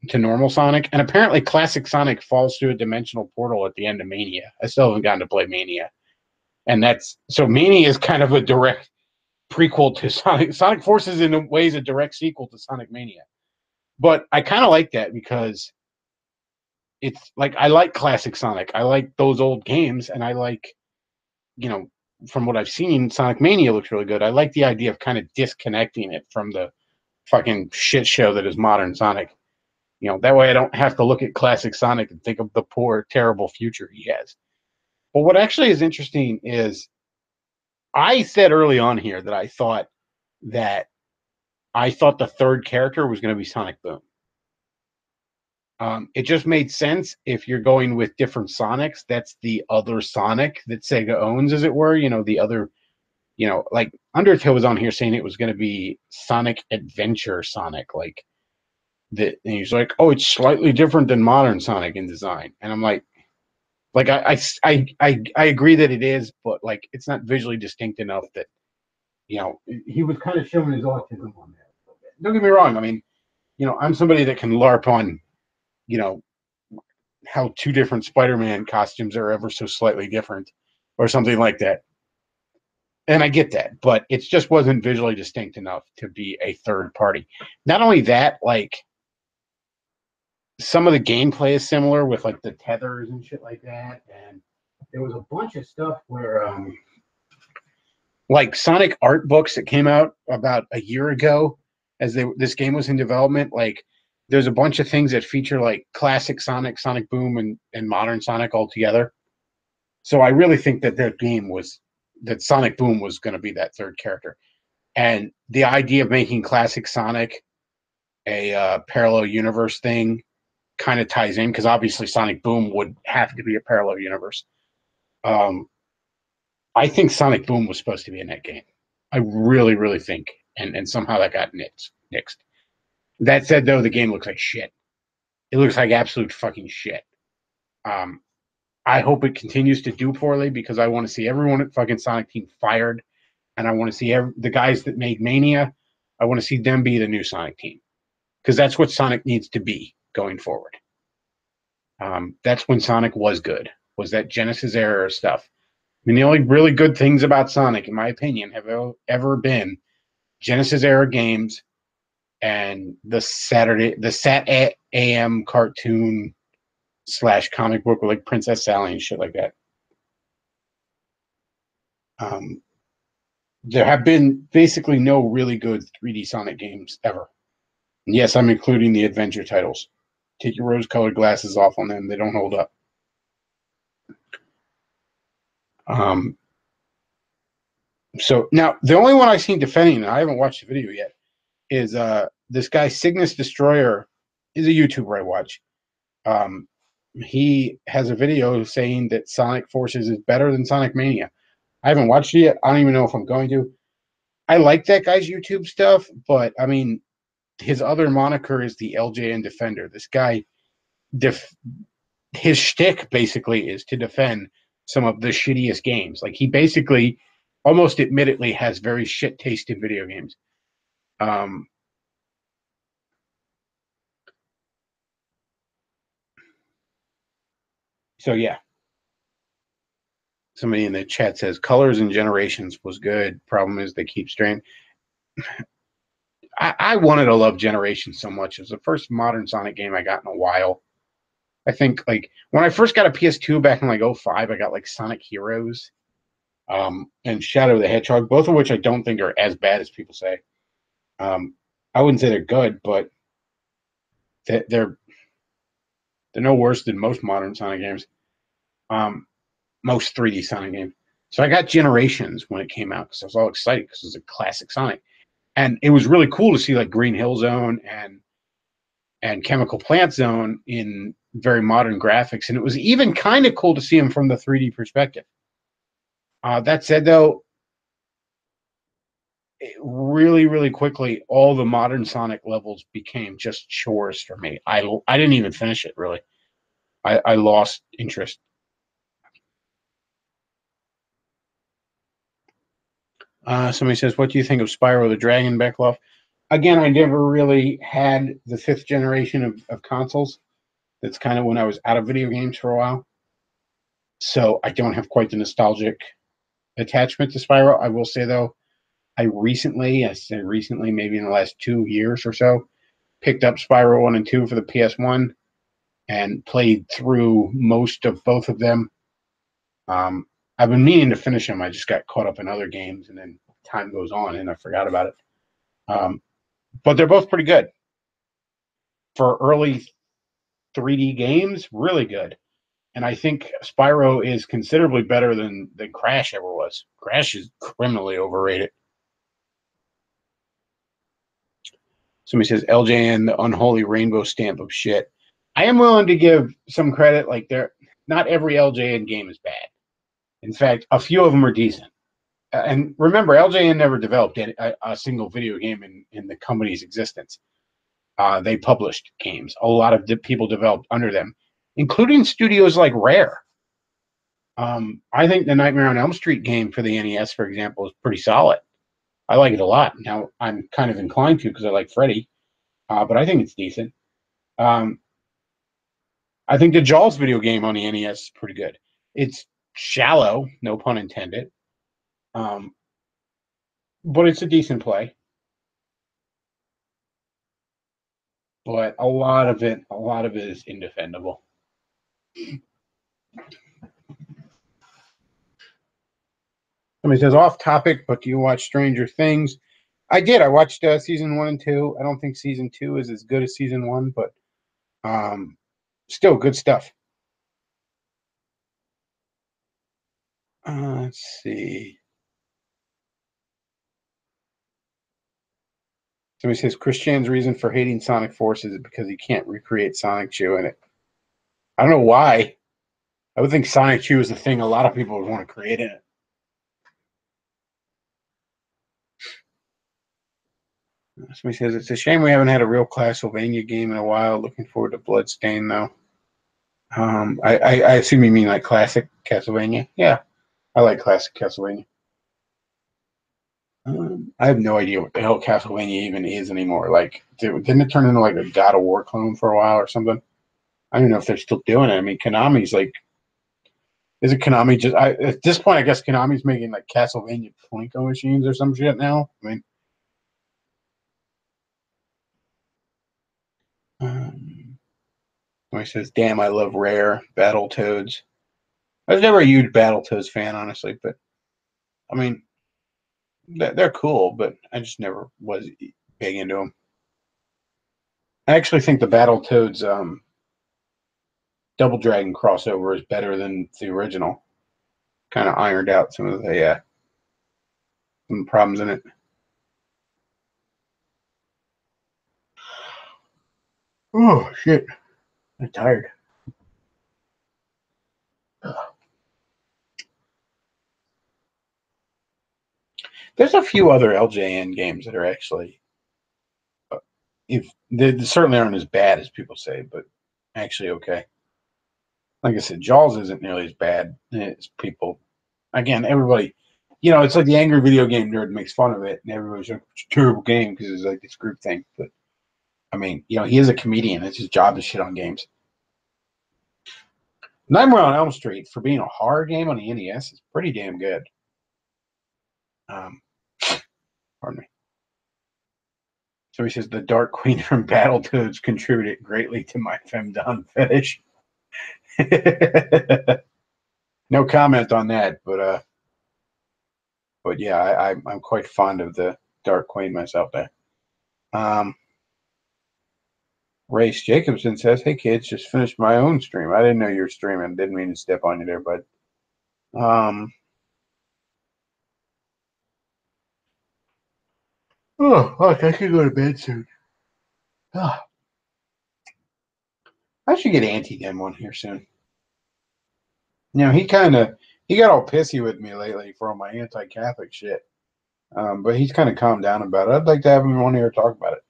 to normal Sonic. And apparently classic Sonic falls through a dimensional portal at the end of Mania. I still haven't gotten to play Mania. And so Mania is kind of a direct prequel to Sonic. Sonic Forces in a way is a direct sequel to Sonic Mania. But I kind of like that because it's like I like classic Sonic. I like those old games, and I like, from what I've seen, Sonic Mania looks really good. I like the idea of kind of disconnecting it from the fucking shit show that is modern Sonic. That way I don't have to look at classic Sonic and think of the poor, terrible future he has. But what actually is interesting is I said early on here that I thought the third character was going to be Sonic Boom. It just made sense if you're going with different Sonics. That's the other Sonic that Sega owns, as it were. The other, like Undertale was on here saying it was going to be Sonic Adventure Sonic, like that. And he's like, "Oh, it's slightly different than modern Sonic in design," and I'm like I agree that it is, but like it's not visually distinct enough that he was kind of showing his autism on that. Don't get me wrong. I mean, I'm somebody that can LARP on, you know, how two different Spider-Man costumes are ever so slightly different or something like that. And I get that, but it just wasn't visually distinct enough to be a third party. Not only that, like some of the gameplay is similar with like the tethers and shit like that. And there was a bunch of stuff where like Sonic art books that came out about a year ago as this game was in development, like there's a bunch of things that feature like classic Sonic, Sonic Boom, and modern Sonic all together. So I really think that Sonic Boom was going to be that third character. And the idea of making classic Sonic a parallel universe thing kind of ties in because obviously Sonic Boom would have to be a parallel universe. Um, I think Sonic Boom was supposed to be in that game. I really, really think, and somehow that got nixed. That said, though, the game looks like shit. It looks like absolute fucking shit. Um, I hope it continues to do poorly because I want to see everyone at fucking Sonic Team fired, and I want to see the guys that made Mania. I want to see them be the new Sonic Team because that's what Sonic needs to be going forward. That's when Sonic was good. Was that Genesis era stuff? I mean, the only really good things about Sonic, in my opinion, have ever been Genesis era games and the Sat AM cartoon / comic book with like Princess Sally and shit like that. Um, there have been basically no really good 3D Sonic games ever. And yes, I'm including the adventure titles. Take your rose-colored glasses off on them; they don't hold up. Um, so now the only one I've seen defending, and I haven't watched the video yet, is this guy Cygnus Destroyer. Is a YouTuber I watch. Um, he has a video saying that Sonic Forces is better than Sonic Mania. I haven't watched it yet. I don't even know if I'm going to. I like that guy's YouTube stuff, but I mean, his other moniker is the LJN Defender. This guy, his shtick basically is to defend some of the shittiest games. Like he basically almost admittedly has very shit taste in video games. Um, so yeah, somebody in the chat says Colors and Generations was good. Problem is they keep straying. I wanted to love Generations so much. It was the first modern Sonic game I got in a while. I think like when I first got a PS2 back in like '05, I got like Sonic Heroes and Shadow the Hedgehog, both of which I don't think are as bad as people say. Um, I wouldn't say they're good, but they're no worse than most modern Sonic games. Most 3D Sonic games. So I got Generations when it came out because I was all excited because it was a classic Sonic, and it was really cool to see like Green Hill Zone and Chemical Plant Zone in very modern graphics, and it was even kind of cool to see them from the 3D perspective. That said, though, really, really quickly, all the modern Sonic levels became just chores for me. I didn't even finish it really. I lost interest. Somebody says, "What do you think of Spyro the Dragon, Bechtloff?" Again, I never really had the fifth generation of consoles. That's kind of when I was out of video games for a while. So I don't have quite the nostalgic attachment to Spyro. I will say though, I say recently, maybe in the last 2 years or so, picked up Spyro 1 and 2 for the PS1 and played through most of both of them. I've been meaning to finish them. I just got caught up in other games, and then time goes on, and I forgot about it. But they're both pretty good for early 3D games. Really good, and I think Spyro is considerably better than Crash ever was. Crash is criminally overrated. Somebody says LJN, the unholy rainbow stamp of shit. I am willing to give some credit. Like not every LJN game is bad. In fact, a few of them are decent. And remember, LJN never developed a single video game in the company's existence. They published games. A lot of people developed under them, including studios like Rare. I think the Nightmare on Elm Street game for the NES, for example, is pretty solid. I like it a lot. Now, I'm kind of inclined to because I like Freddy, but I think it's decent. Um, I think the Jaws video game on the NES is pretty good. It's shallow, no pun intended, um, but it's a decent play. But a lot of it is indefendable. Somebody says off topic, but do you watch Stranger Things? I did. I watched season 1 and 2. I don't think season 2 is as good as season 1, but um, still good stuff. Let's see. Somebody says Christian's reason for hating Sonic Forces is because he can't recreate Sonic Chew in it. I don't know why. I would think Sonic Chew is the thing a lot of people would want to create in it. Somebody says it's a shame we haven't had a real Castlevania game in a while. Looking forward to Bloodstain though. I assume you mean like classic Castlevania. Yeah, I like classic Castlevania. I have no idea what the hell Castlevania even is anymore. Like, didn't it turn into like a God of War clone for a while or something? I don't know if they're still doing it. I mean, Konami's like, is it Konami just? At this point, I guess Konami's making like Castlevania Plinko machines or some shit now. I mean, he says, "Damn, I love Rare Battletoads." I was never a huge Battletoads fan, honestly, but I mean, they're cool, but I just never was big into them. I actually think the Battletoads Double Dragon crossover is better than the original. Kind of ironed out some of the some problems in it. Oh shit! I'm tired. There's a few other LJN games that are actually, if they certainly aren't as bad as people say, but actually okay. Like I said, Jaws isn't nearly as bad as people. Again, everybody you know, it's like the angry video game nerd makes fun of it, and everybody's like, "It's a terrible game" because it's like this group thing. But I mean, you know, he is a comedian. It's his job to shit on games. Nightmare on Elm Street, for being a horror game on the NES, is pretty damn good. Um, pardon me. So he says the Dark Queen from Battletoads contributed greatly to my femdom fetish. No comment on that, but yeah, I'm quite fond of the Dark Queen myself. There. Um, Race Jacobson says, "Hey kids, just finished my own stream. I didn't know you were streaming. Didn't mean to step on you there, bud." Oh, look, I could go to bed soon. Oh, I should get Auntie them one here soon. You know, he got all pissy with me lately for all my anti-Catholic shit. But he's kind of calmed down about it. I'd like to have him on here to talk about it.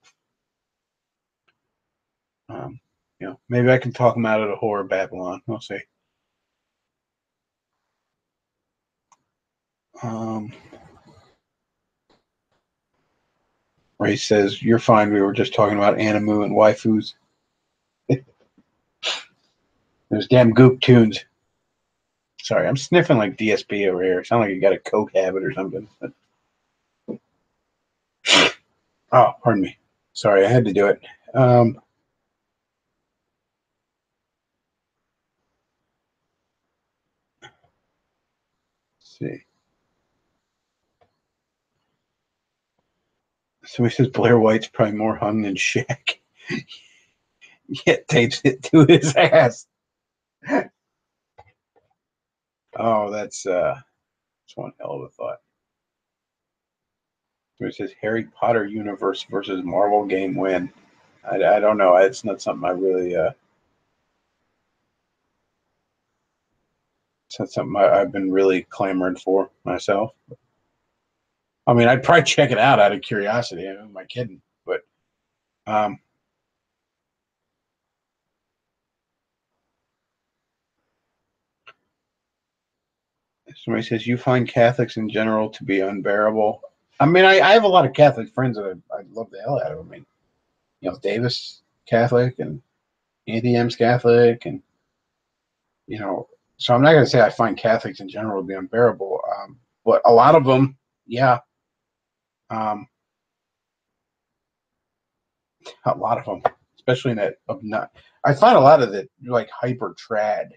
You know, maybe I can talk him out of the horror of Babylon. We'll see. Ray says, "You're fine. We were just talking about animu and waifus." Those damn goop tunes. Sorry, I'm sniffing like DSP over here. Sound like you got a coke habit or something. Oh, pardon me. Sorry, I had to do it. Let's see. So he says Blair White's probably more hung than Shaq. Yet tapes it to his ass. Oh, that's one hell of a thought. So he says Harry Potter universe versus Marvel game win. I don't know. It's not something I really. It's not something I've been really clamoring for myself. I mean, I'd probably check it out of curiosity. Who am I kidding? But um, somebody says you find Catholics in general to be unbearable. I mean, I have a lot of Catholic friends that I love the hell out of. I mean, you know, Davis Catholic and Anthony M's Catholic, and you know, so I'm not going to say I find Catholics in general to be unbearable, but a lot of them, yeah, um, a lot of them, especially in that of not. I find a lot of the like hyper trad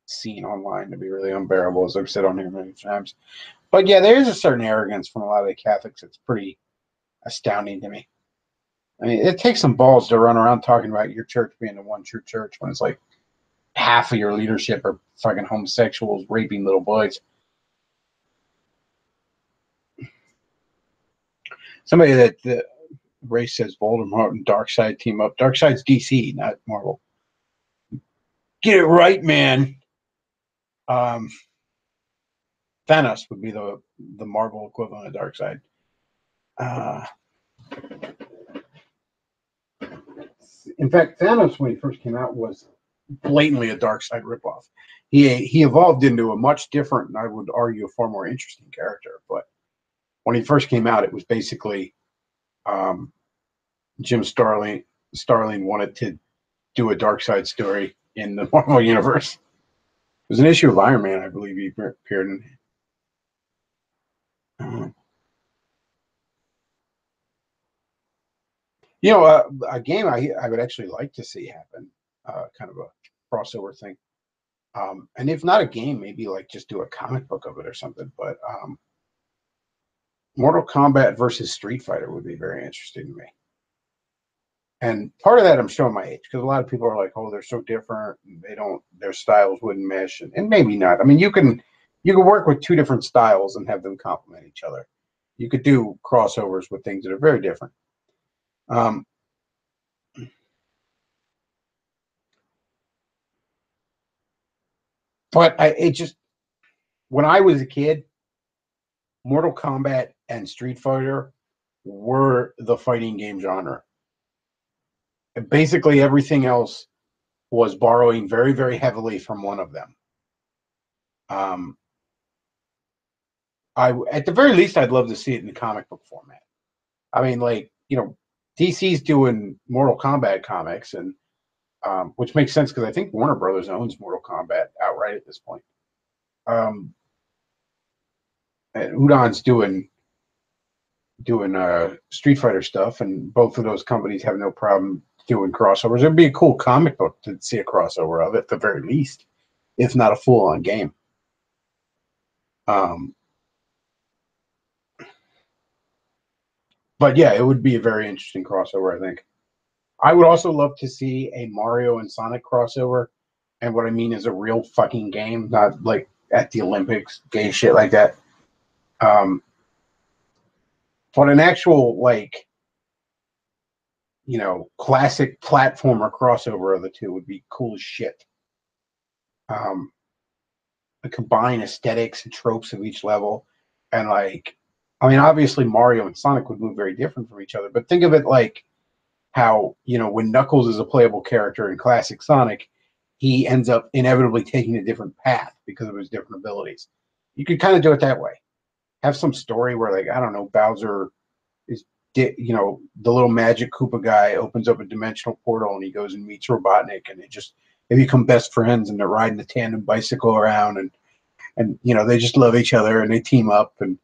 scene online to be really unbearable, as I've said on here many times. But yeah, there is a certain arrogance from a lot of the Catholics that's pretty astounding to me. I mean, it takes some balls to run around talking about your church being the one true church when it's like half of your leadership are fucking homosexuals raping little boys. Somebody that the race says Voldemort and Darkseid team up. Darkseid's DC, not Marvel. Get it right, man. Um, Thanos would be the Marvel equivalent of Darkseid. In fact, Thanos, when he first came out, was blatantly a Darkseid ripoff. He evolved into a much different, and I would argue, a far more interesting character. But when he first came out, it was basically um, Jim Starling wanted to do a Darkseid story in the Marvel universe. It was an issue of Iron Man, I believe he appeared in. You know, a game I would actually like to see happen, kind of a crossover thing. And if not a game, maybe like just do a comic book of it or something. But Mortal Kombat versus Street Fighter would be very interesting to me. And part of that, I'm showing my age because a lot of people are like, "Oh, they're so different. And their styles wouldn't mesh," and maybe not. I mean, you can work with two different styles and have them complement each other. You could do crossovers with things that are very different. Um, but it just when I was a kid, Mortal Kombat and Street Fighter were the fighting game genre. And basically, everything else was borrowing very, very heavily from one of them. Um, At the very least, I'd love to see it in the comic book format. I mean, like, DC's doing Mortal Kombat comics, and which makes sense because I think Warner Brothers owns Mortal Kombat outright at this point. Um, and Udon's doing Street Fighter stuff, and both of those companies have no problem doing crossovers. It'd be a cool comic book to see a crossover of, at the very least, if not a full-on game. Um, but yeah, it would be a very interesting crossover, I think. I would also love to see a Mario and Sonic crossover, and what I mean is a real fucking game, not like at the Olympics, gay shit like that. Um, but an actual, like, classic platformer crossover of the two would be cool as shit. Um, to combine aesthetics and tropes of each level, and like, I mean, obviously Mario and Sonic would move very different from each other, but think of it like how, when Knuckles is a playable character in classic Sonic, he ends up inevitably taking a different path because of his different abilities. You could kind of do it that way. Have some story where, like, I don't know, Bowser is, the little magic Koopa guy opens up a dimensional portal and he goes and meets Robotnik, and they become best friends, and they're riding the tandem bicycle around, and they just love each other, and they team up, and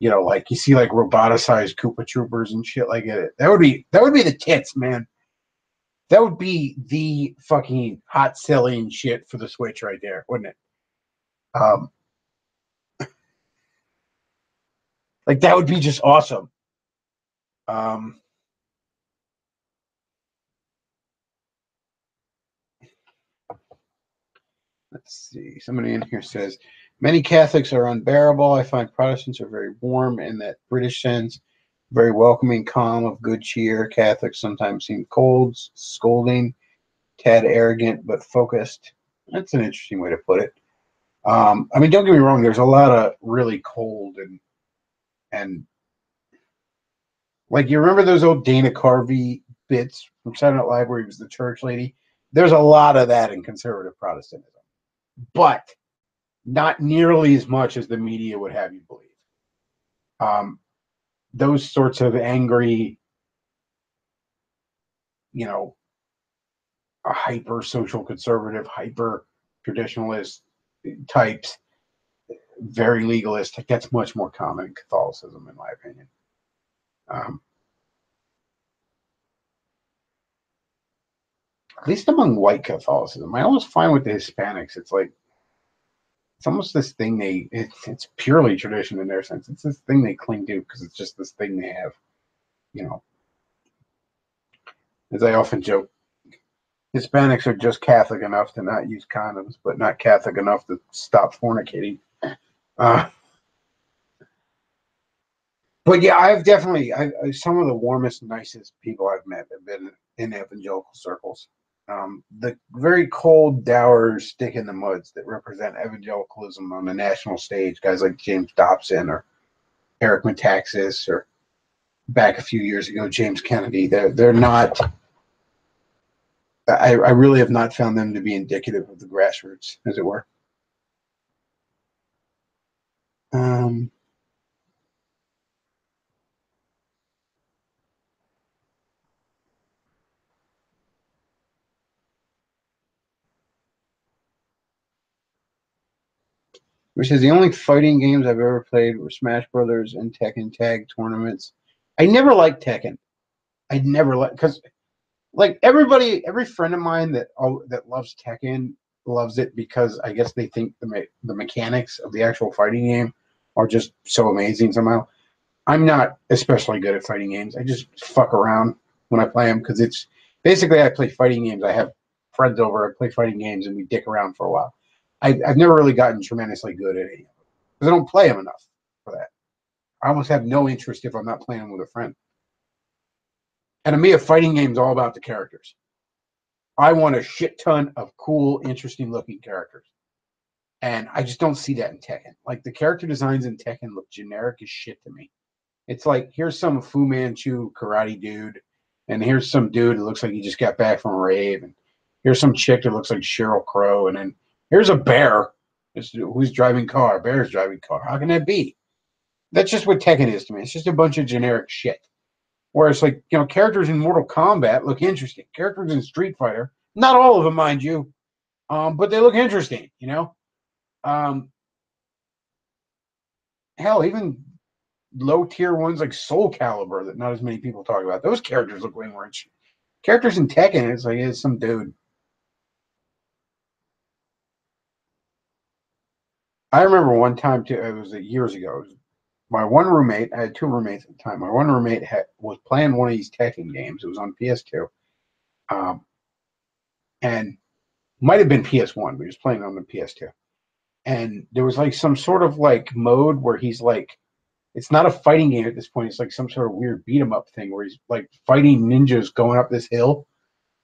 like, you see like roboticized Koopa Troopers and shit like it. That would be the tits, man. That would be the fucking hot selling shit for the Switch right there, wouldn't it? Um, like, that would be just awesome. Um, let's see. Somebody in here says many Catholics are unbearable. I find Protestants are very warm in that British sense, very welcoming, calm, of good cheer. Catholics sometimes seem cold, scolding, tad arrogant, but focused. That's an interesting way to put it. I mean, don't get me wrong. There's a lot of really cold and like, you remember those old Dana Carvey bits from Saturday Night Live where he was the church lady? There's a lot of that in conservative Protestantism, but not nearly as much as the media would have you believe. Um, those sorts of angry, you know, hyper social conservative, hyper traditionalist types, very legalistic. That's much more common in Catholicism, in my opinion. Um, at least among white Catholicism. I almost find with the Hispanics, it's almost this thing it's purely tradition in their sense. It's this thing they cling to because it's just this thing they have. You know, as I often joke, Hispanics are just Catholic enough to not use condoms, but not Catholic enough to stop fornicating. Uh, but yeah, some of the warmest, nicest people I've met have been in evangelical circles. The very cold, dour stick in the muds that represent evangelicalism on the national stage, guys like James Dobson or Eric Metaxas, or back a few years ago, James Kennedy. They're not. I really have not found them to be indicative of the grassroots, as it were. Um, which says the only fighting games I've ever played were Smash Brothers and Tekken Tag tournaments. I never liked Tekken. I never liked, because like every friend of mine that loves Tekken loves it because I guess they think the mechanics of the actual fighting game are just so amazing somehow. I'm not especially good at fighting games. I just fuck around when I play them because it's basically, I play fighting games. I have friends over. I play fighting games and we dick around for a while. I've never really gotten tremendously good at any of them because I don't play them enough for that. I almost have no interest if I'm not playing them with a friend. And to me, a fighting game is all about the characters. I want a shit ton of cool, interesting looking characters. And I just don't see that in Tekken. Like, the character designs in Tekken look generic as shit to me. It's like, here's some Fu Manchu karate dude, and here's some dude that looks like he just got back from a rave, and here's some chick that looks like Sheryl Crow, and then here's a bear who's driving car. Bear's driving car. How can that be? That's just what Tekken is to me. It's just a bunch of generic shit. Whereas, like, characters in Mortal Kombat look interesting. Characters in Street Fighter, not all of them, mind you, but they look interesting. Um, hell, even low tier ones like Soul Calibur that not as many people talk about. Those characters look way more interesting. Characters in Tekken, it's some dude. I remember one time too. It was years ago. It was my one roommate. I had two roommates at the time. My one roommate was playing one of these Tekken games. It was on PS2, and might have been PS1, but he was playing on the PS2. And there was like some sort of like mode where he's like, it's not a fighting game at this point. It's like some sort of weird beat 'em up thing where he's like fighting ninjas going up this hill,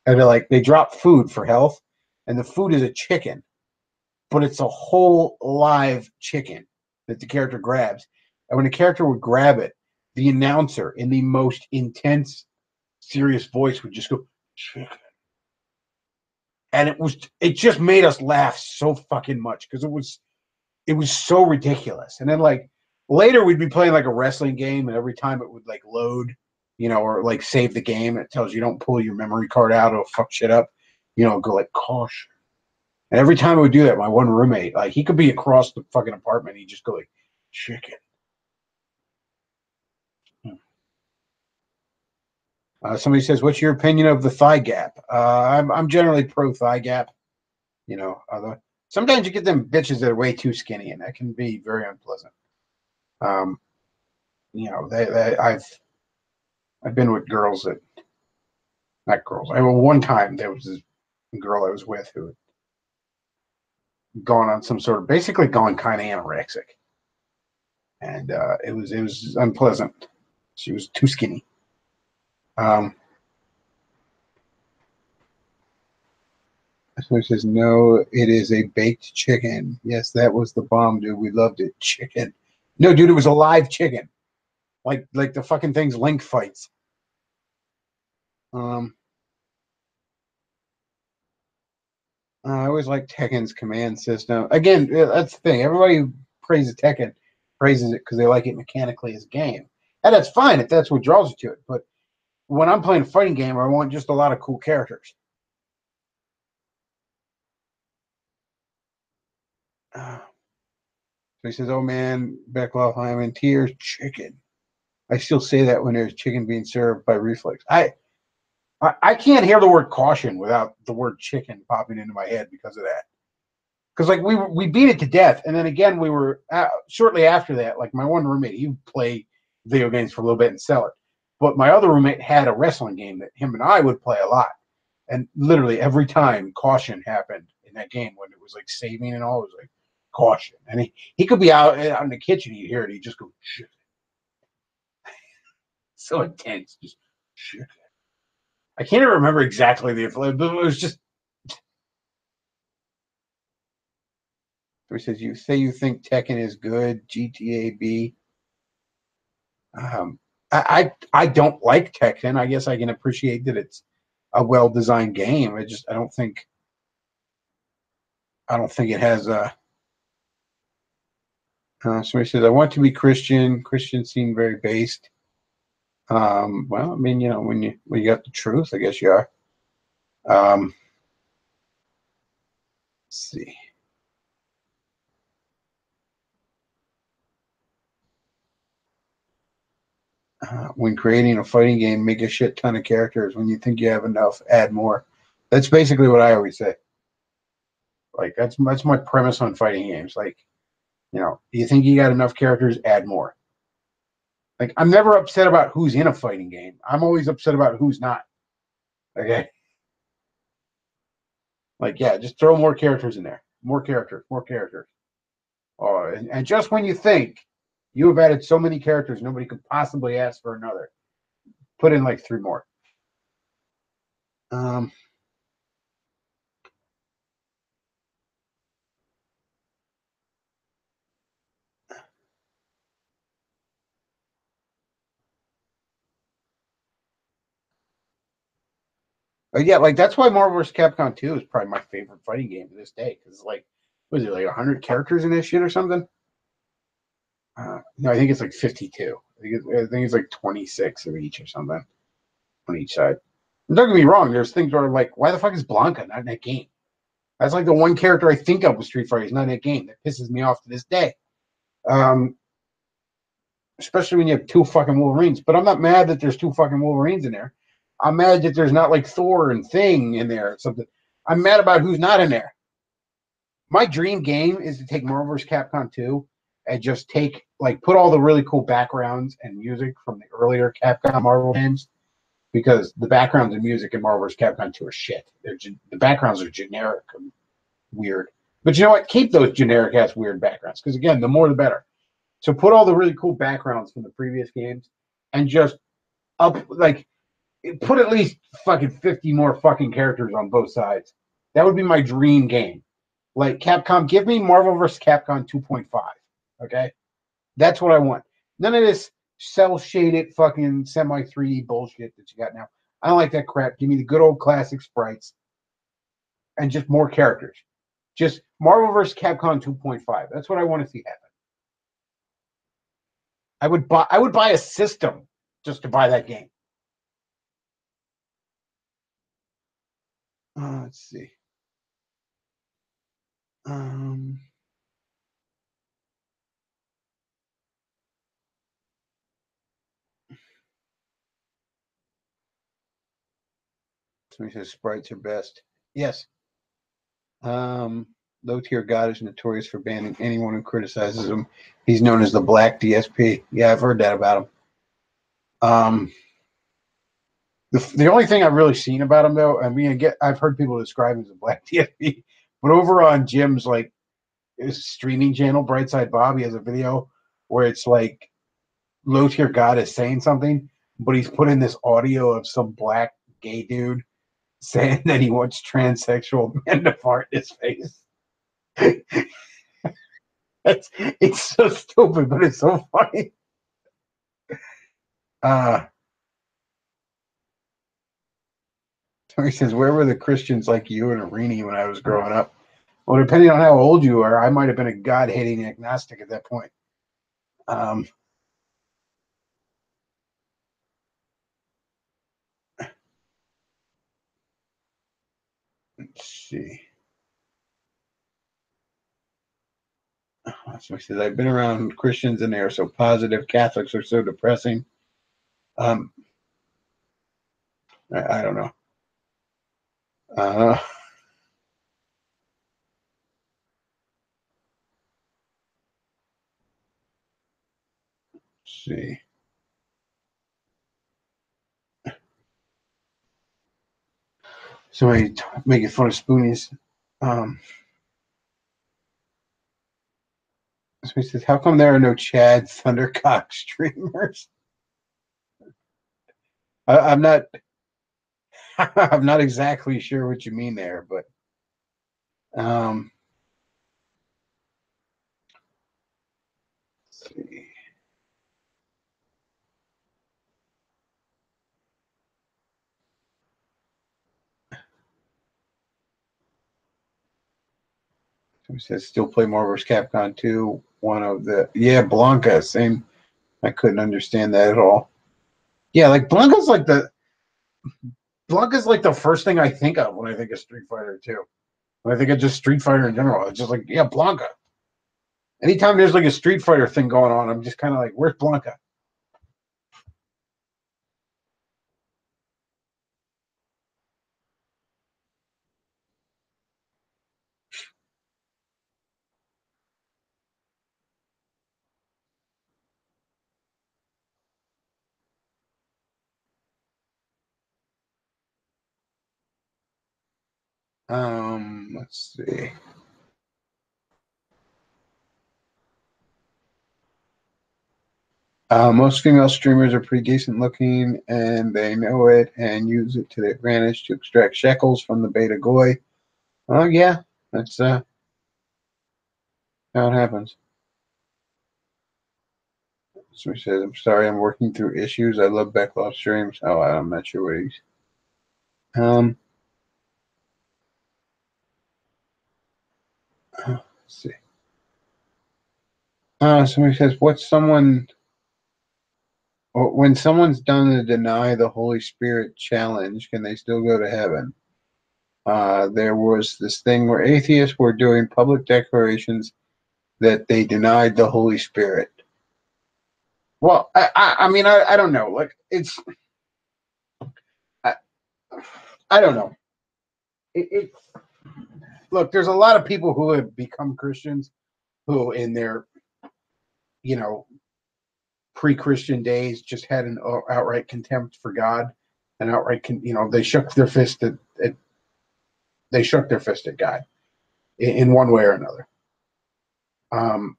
and they drop food for health, and the food is a chicken, but it's a whole live chicken that the character grabs. And when the character would grab it, the announcer in the most intense, serious voice would just go, chicken. And it just made us laugh so fucking much because it was so ridiculous. And then like later we'd be playing like a wrestling game, and every time it would like load, or like save the game, it tells you don't pull your memory card out, it'll fuck shit up. Go like caution. And every time it would do that, my one roommate, like he could be across the fucking apartment, he'd just go like chicken. Somebody says, "What's your opinion of the thigh gap?" I'm generally pro thigh gap. Although sometimes you get them bitches that are way too skinny, and that can be very unpleasant. Um, I've been with girls that, not girls. One time there was this girl I was with who had gone on some sort of, basically gone kind of anorexic, and it was unpleasant. She was too skinny. Um, so he says, no, it is a baked chicken. Yes, that was the bomb, dude. We loved it. Chicken. No, dude, it was a live chicken. Like the fucking thing's Link fights. Um, I always like Tekken's command system. Again, that's the thing. Everybody who praises Tekken praises it because they like it mechanically as a game. And that's fine if that's what draws you to it. But when I'm playing a fighting game, I want just a lot of cool characters. So he says, oh man, Bechtloff, I am in tears. Chicken. I still say that when there's chicken being served by reflex. I can't hear the word caution without the word chicken popping into my head because of that. Because like we beat it to death, and then again we were shortly after that. Like my one roommate, he would play video games for a little bit and sell it, but my other roommate had a wrestling game that him and I would play a lot, and literally every time caution happened in that game when it was like saving and all, it was like caution, and he could be out in the kitchen, he'd hear it, he'd just go shit, so intense, just shit. I can't even remember exactly but it was just. So he says, you say you think Tekken is good, GTA B. I don't like Tekken. I guess I can appreciate that it's a well designed game. I don't think it has a. So he says, I want to be Christian. Christians seem very based. Well, I mean, when you got the truth, I guess you are. Let's see. When creating a fighting game, make a shit ton of characters. When you think you have enough, add more. That's basically what I always say. Like that's my premise on fighting games. Like, you think you got enough characters, add more. Like I'm never upset about who's in a fighting game. I'm always upset about who's not. Okay. Like, yeah, just throw more characters in there. More characters, more characters. Oh, and just when you think you have added so many characters, nobody could possibly ask for another, put in like three more. Um, but yeah, like that's why Marvel vs. Capcom 2 is probably my favorite fighting game to this day. Because like, was it like 100 characters in this shit or something? No, I think it's like 52. I think it's like 26 of each or something on each side. And don't get me wrong. There's things where like, why the fuck is Blanca not in that game? That's like the one character I think of with Street Fighter is not in that game. That pisses me off to this day. Um, Especially when you have two fucking Wolverines. But I'm not mad that there's two fucking Wolverines in there. I'm mad that there's not like Thor and Thing in there or something. I'm mad about who's not in there. My dream game is to take Marvel vs. Capcom 2 and just take like put all the really cool backgrounds and music from the earlier Capcom Marvel games because the backgrounds and music in Marvel vs. Capcom 2 are shit. The backgrounds are generic and weird. But you know what? Keep those generic ass weird backgrounds because again, the more the better. So put all the really cool backgrounds from the previous games and just up like put at least fucking 50 more fucking characters on both sides. That would be my dream game. Like Capcom, give me Marvel vs. Capcom 2.5. Okay? That's what I want. None of this cell shaded fucking semi 3D bullshit that you got now. I don't like that crap. Give me the good old classic sprites and just more characters. Just Marvel vs. Capcom 2.5. That's what I want to see happen. I would buy a system just to buy that game. Let's see. Um, Somebody says sprites are best. Yes. Low tier god is notorious for banning anyone who criticizes him. He's known as the Black DSP. Yeah, I've heard that about him. The only thing I've really seen about him though, I mean, I've heard people describe him as a Black DSP, but over on Jim's like his streaming channel, Brightside Bob, he has a video where it's like low tier god is saying something, but he's put in this audio of some black gay dude saying that he wants transsexual men to fart in his face. It's so stupid, but it's so funny. Uh Tony says, where were the Christians like you and Arini when I was growing up? Well, depending on how old you are, I might have been a God hating agnostic at that point. Um, let's see. So he says, I've been around Christians and they are so positive. Catholics are so depressing. Um, I don't know. Let's see. Somebody making fun of Spoonies. Um, so he says, how come there are no Chad Thundercock streamers? I'm not. I'm not exactly sure what you mean there, but um, let's see. He says still play Marvel vs. Capcom 2. One of the Blanca, same. I couldn't understand that at all. Yeah, like Blanca's like the first thing I think of when I think of Street Fighter 2. When I think of just Street Fighter in general, it's just like, yeah, Blanca. Anytime there's like a Street Fighter thing going on, I'm just kind of like, where's Blanca? Let's see. Most female streamers are pretty decent looking, and they know it and use it to their advantage to extract shekels from the beta goy. Oh yeah, that's how it happens. So he says, "I'm sorry, I'm working through issues. I love Bechtloff streams. Oh, I'm not sure what he's. Um, let's see. Somebody says, when someone's done the deny the Holy Spirit challenge, can they still go to heaven? There was this thing where atheists were doing public declarations that they denied the Holy Spirit. Well, I mean, I don't know. Like, I, I don't know. It look, there's a lot of people who have become Christians who, in their, you know, pre-Christian days, just had an outright contempt for God, and outright, they shook their fist at God in one way or another. Um,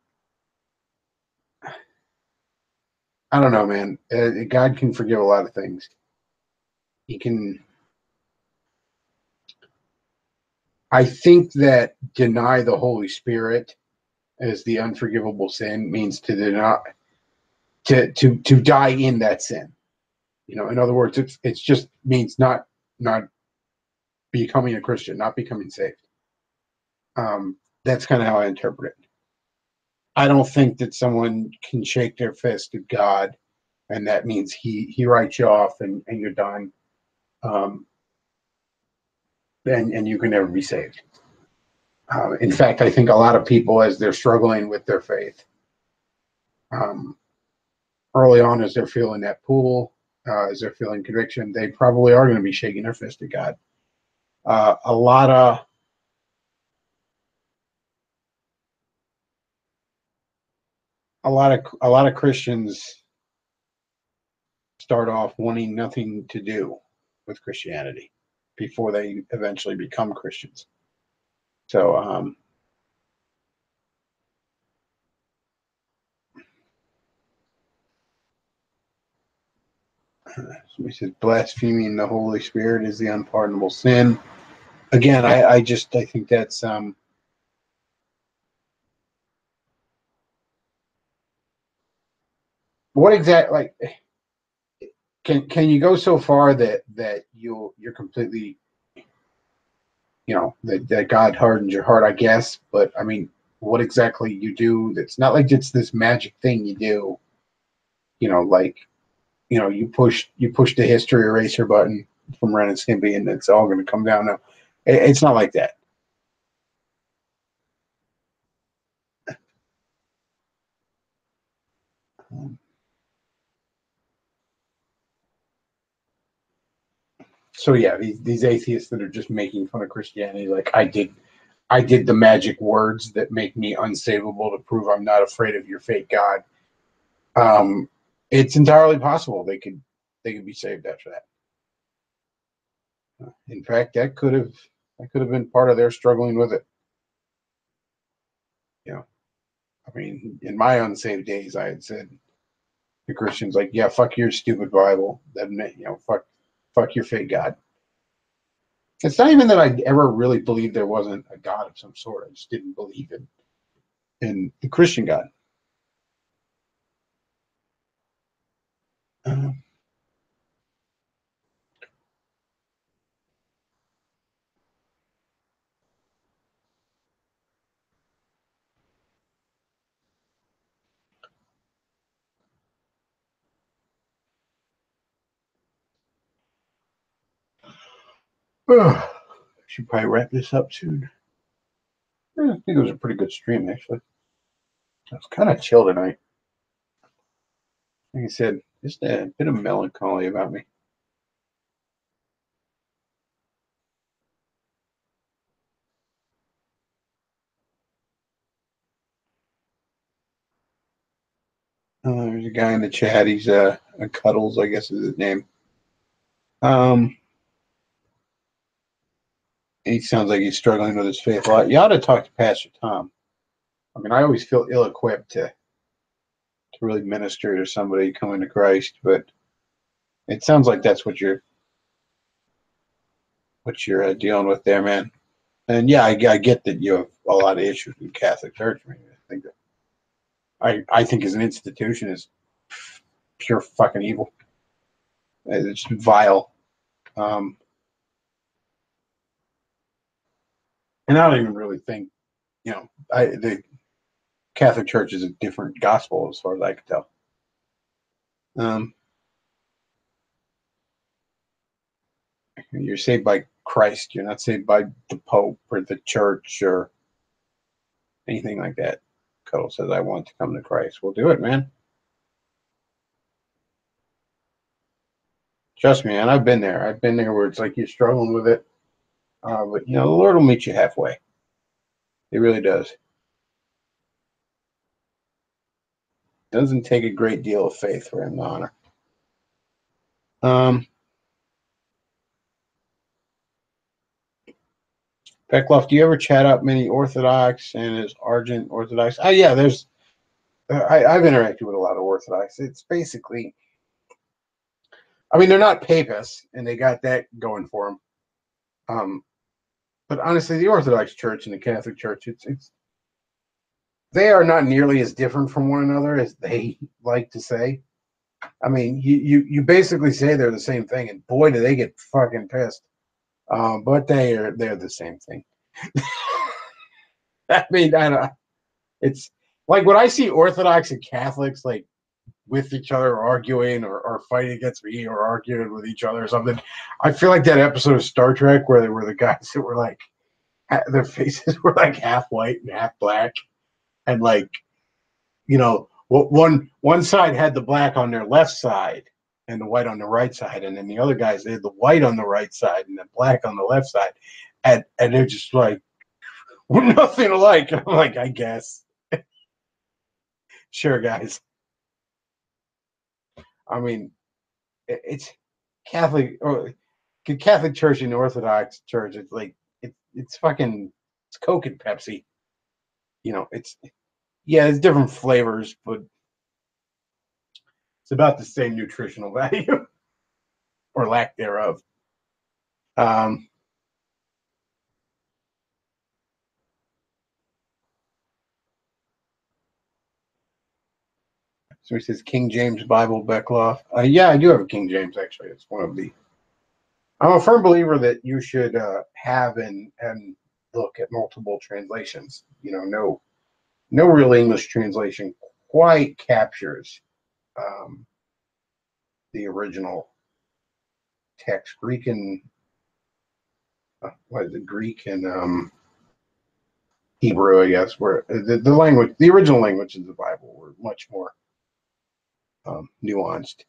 I don't know, man. God can forgive a lot of things. He can. I think that deny the Holy Spirit as the unforgivable sin means to deny to die in that sin. In other words, it's just means not becoming a Christian, not becoming saved. That's kind of how I interpret it. I don't think that someone can shake their fist at God, and that means he writes you off and you're done, um, and you can never be saved. In fact, I think a lot of people, as they're struggling with their faith, um, early on, as they're feeling that pull, as they're feeling conviction, they probably are going to be shaking their fist at God. A lot of a lot of Christians start off wanting nothing to do with Christianity before they eventually become Christians. So, somebody says blaspheming the Holy Spirit is the unpardonable sin. Again, I think that's what exactly, like, can you go so far that you're completely, that God hardens your heart, I guess. But I mean, what exactly you do? It's not like it's this magic thing you do. Like, you push the history eraser button from Ren and Stimpy, and it's all going to come down. Now, it's not like that. So yeah, these atheists that are just making fun of Christianity, like I did the magic words that make me unsavable to prove I'm not afraid of your fake God. Um, it's entirely possible they could be saved after that. In fact, that could have been part of their struggling with it. You know, I mean, in my unsaved days, I had said to Christians like, "Yeah, fuck your stupid Bible. That fuck your fake God." It's not even that I ever really believed there wasn't a God of some sort. I just didn't believe in the Christian God. Uh, should probably wrap this up soon. I think it was a pretty good stream, actually. I was kind of chill tonight. Like I said, just a bit of melancholy about me. There's a guy in the chat. He's a Cuddles, I guess is his name. Um, he sounds like he's struggling with his faith a lot. You ought to talk to Pastor Tom. I mean, I always feel ill-equipped to really minister to somebody coming to Christ, but it sounds like that's what you're dealing with there, man. And yeah, I get that you have a lot of issues with the Catholic Church. I mean, I think as an institution is pure fucking evil. It's vile. Um, and I don't even really think, the Catholic Church is a different gospel as far as I can tell. You're saved by Christ. You're not saved by the Pope or the church or anything like that. Cuddle says, I want to come to Christ. We'll do it, man. Trust me, man. I've been there. I've been there where it's like you're struggling with it. But, the Lord will meet you halfway. It really does. Doesn't take a great deal of faith for him to honor. Bechtloff, do you ever chat up many Orthodox and is Argent Orthodox? Oh, yeah, there's. I've interacted with a lot of Orthodox. It's basically, I mean, they're not papists, and they got that going for them. But honestly, the Orthodox Church and the Catholic Church, they are not nearly as different from one another as they like to say. I mean, you basically say they're the same thing, and boy, do they get fucking pissed. But they're the same thing. I mean, I don't. It's like when I see Orthodox and Catholics like with each other arguing or fighting against me or arguing with each other or something. I feel like that episode of Star Trek where they were the guys that were like their faces were like half white and half black, and like one side had the black on their left side and the white on the right side, and then the other guys they had the white on the right side and the black on the left side, and they're just like we're nothing alike. And I'm like, I guess. Sure, guys. I mean, it's Catholic or Catholic Church and Orthodox Church. It's like it's fucking it's Coke and Pepsi. It's it's different flavors, but it's about the same nutritional value or lack thereof. So he says King James Bible Bechtloff. Yeah, I do have a King James actually. It's one of the. I'm a firm believer that you should have and look at multiple translations. No real English translation quite captures the original text. Greek and what is it? Greek and Hebrew, I guess, where the language, the original language of the Bible, were much more nuanced.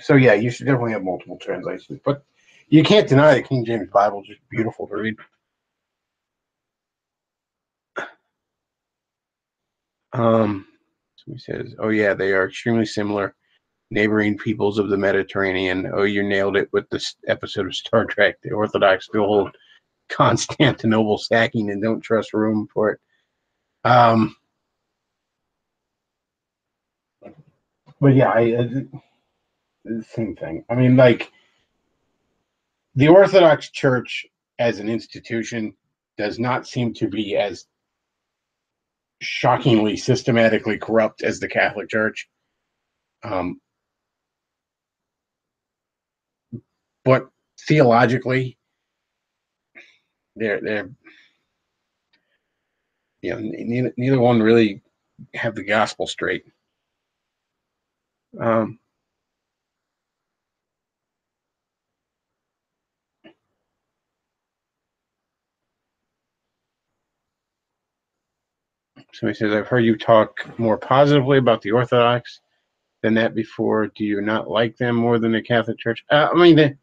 So yeah, you should definitely have multiple translations, but you can't deny the King James Bible is just beautiful to read. So he says, "Oh yeah, they are extremely similar, neighboring peoples of the Mediterranean. Oh, you nailed it with this episode of Star Trek. The Orthodox still hold Constantinople sacking and don't trust Rome for it." But yeah, the same thing. I mean, like the Orthodox Church as an institution does not seem to be as shockingly systematically corrupt as the Catholic Church. But theologically, they're neither one really have the gospel straight. So he says, I've heard you talk more positively about the Orthodox than that before. Do you not like them more than the Catholic Church? I mean,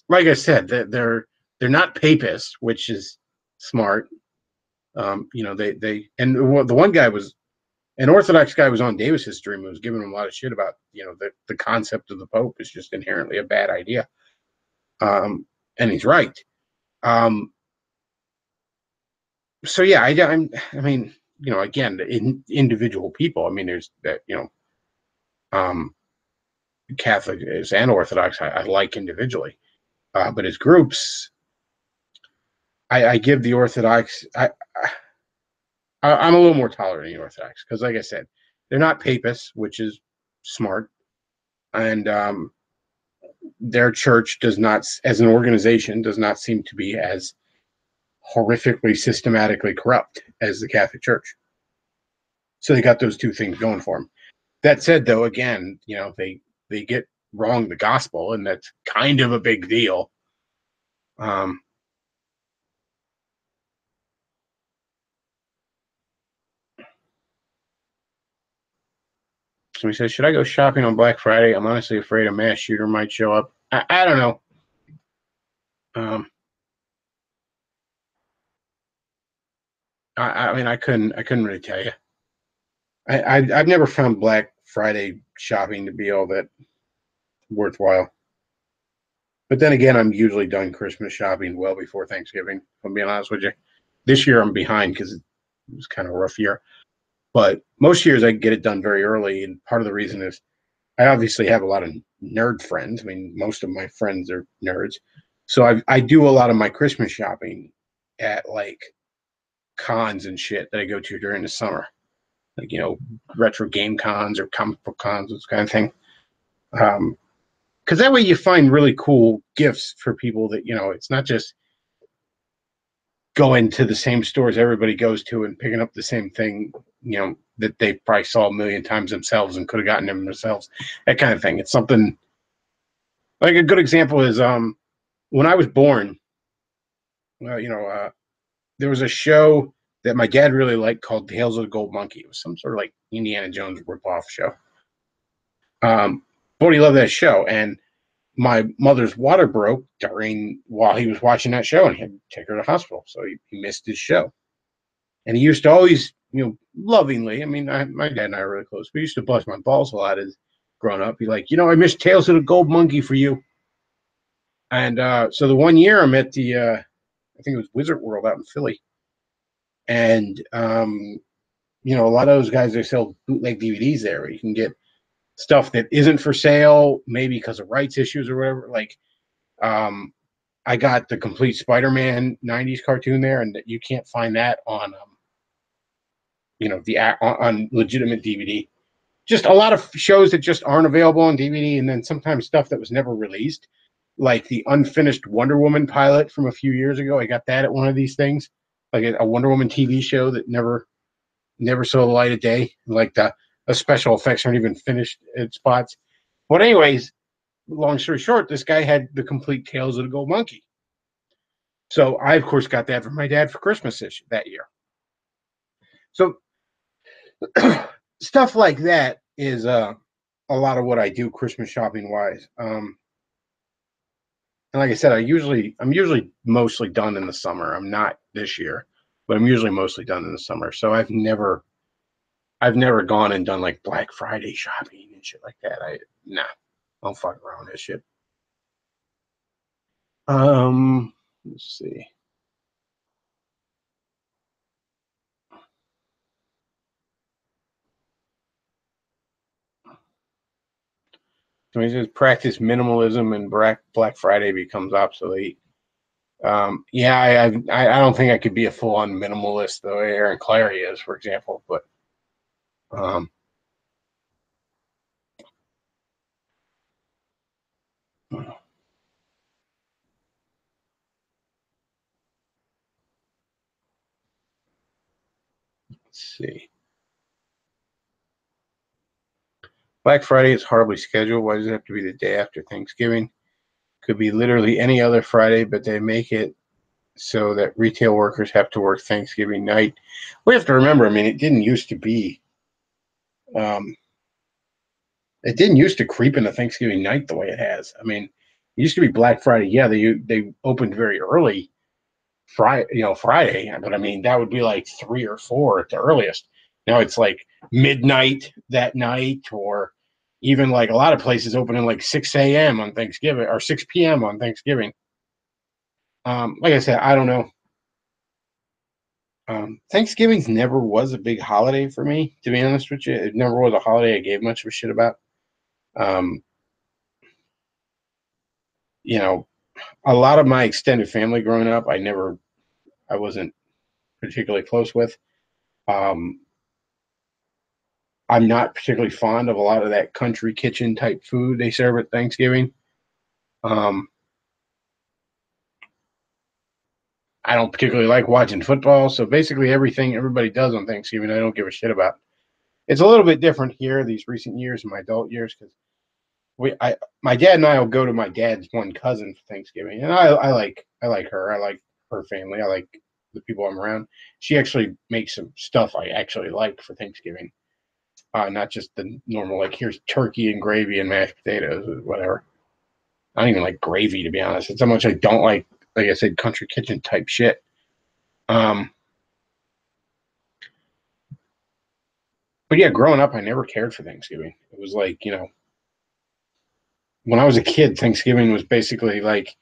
like I said, they're not papists, which is smart. They and the one guy was an Orthodox guy was on Davis's stream and was giving him a lot of shit about the concept of the Pope is just inherently a bad idea. And he's right. So yeah, I mean, again, individual people. I mean, there's that, Catholics and Orthodox I like individually, but as groups, I give the Orthodox. I'm a little more tolerant of the Orthodox because, like I said, they're not papists, which is smart, and their church does not, as an organization, does not seem to be as horrifically systematically corrupt as the Catholic Church. So they got those two things going for them. That said, though, again, they get wrong the gospel, and that's kind of a big deal. Um, Somebody says, "Should I go shopping on Black Friday? I'm honestly afraid a mass shooter might show up." I don't know. Um, I mean, I couldn't really tell you. I've never found Black Friday shopping to be all that worthwhile. But then again, I'm usually done Christmas shopping well before Thanksgiving. If I'm being honest with you, this year I'm behind because it was kind of a rough year. But most years I get it done very early, and part of the reason is I obviously have a lot of nerd friends. I mean, most of my friends are nerds, so I do a lot of my Christmas shopping at like cons and shit that I go to during the summer, like retro game cons or comic book cons, this kind of thing. Because that way you find really cool gifts for people that it's not just going to the same stores everybody goes to and picking up the same thing, that they probably saw a million times themselves and could have gotten them themselves. That kind of thing. It's something like a good example is when I was born. Well, there was a show that my dad really liked called Tales of the Gold Monkey. It was some sort of like Indiana Jones ripoff show. But he loved that show, and my mother's water broke while he was watching that show, and he had to take her to the hospital, so he missed his show. And he used to always, lovingly. I mean, my dad and I are really close. We used to bust my balls a lot as growing up. He's like, I missed Tales of the Gold Monkey for you. And so the one year I'm at the, I think it was Wizard World out in Philly, and a lot of those guys, they sell bootleg DVDs there. Where you can get stuff that isn't for sale, maybe because of rights issues or whatever. Like, I got the complete Spider-Man '90s cartoon there, and you can't find that on, on legitimate DVD. Just a lot of shows that just aren't available on DVD, and then sometimes stuff that was never released, like the unfinished Wonder Woman pilot from a few years ago. I got that at one of these things, like a Wonder Woman TV show that never saw the light of day. Like the special effects aren't even finished at spots. But anyways, long story short, this guy had the complete Tales of the Gold Monkey. So I, of course, got that from my dad for Christmas that year. So stuff like that is a lot of what I do Christmas shopping wise. And like I said, I'm usually mostly done in the summer. I'm not this year, but I'm usually mostly done in the summer. So I've never gone and done like Black Friday shopping and shit like that. Nah, I'll fuck around with this shit. Let's see. So he says practice minimalism and Black Friday becomes obsolete. Yeah, I don't think I could be a full on minimalist the way Aaron Clary is, for example. But um, let's see. Black Friday is horribly scheduled. Why does it have to be the day after Thanksgiving? Could be literally any other Friday, but they make it so that retail workers have to work Thanksgiving night. We have to remember, I mean, it didn't used to be, um, it didn't used to creep into Thanksgiving night the way it has. I mean, it used to be Black Friday. Yeah, they opened very early Friday, but I mean, that would be like 3 or 4 at the earliest. Now it's like midnight that night, or even like a lot of places opening like 6 a.m. on Thanksgiving or 6 p.m. on Thanksgiving. Like I said, I don't know. Thanksgiving's never was a big holiday for me, to be honest with you. It never was a holiday I gave much of a shit about. Um, you know, a lot of my extended family growing up, I never I wasn't particularly close with. Um, I'm not particularly fond of a lot of that country kitchen type food they serve at Thanksgiving. Um, I don't particularly like watching football, so basically everything everybody does on Thanksgiving, I don't give a shit about. It's a little bit different here these recent years, in my adult years, because my dad and I will go to my dad's one cousin for Thanksgiving, and I like her, I like her family, I like the people I'm around. She actually makes some stuff I actually like for Thanksgiving, not just the normal like here's turkey and gravy and mashed potatoes or whatever. I don't even like gravy, to be honest. It's how much I don't like I said, country kitchen type shit. Um, but yeah, growing up, I never cared for Thanksgiving. It was like, when I was a kid, Thanksgiving was basically like,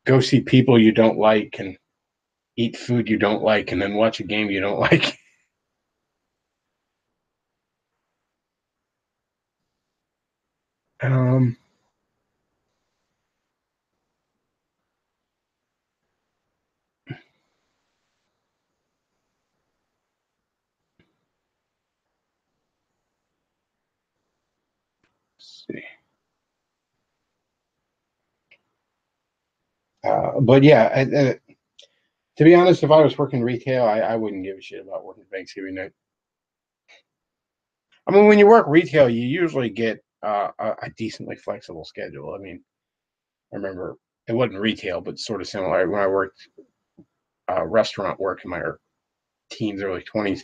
go see people you don't like and eat food you don't like and then watch a game you don't like. Um, let's see. But yeah, to be honest, if I was working retail, I wouldn't give a shit about working Thanksgiving night. I mean, when you work retail, you usually get a decently flexible schedule. I mean, I remember it wasn't retail, but sort of similar. When I worked restaurant work in my teens, early 20s,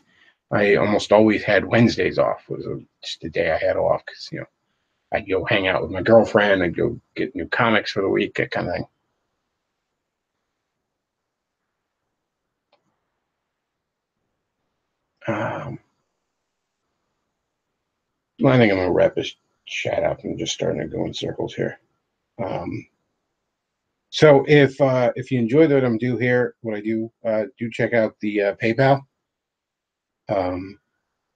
I almost always had Wednesdays off. It was just a day I had off because, I'd go hang out with my girlfriend. I'd go get new comics for the week, that kind of thing. Um, well, I think I'm going to wrap this chat up. I'm just starting to go in circles here. Um, so if you enjoyed what I'm doing here, what I do check out the PayPal. Um,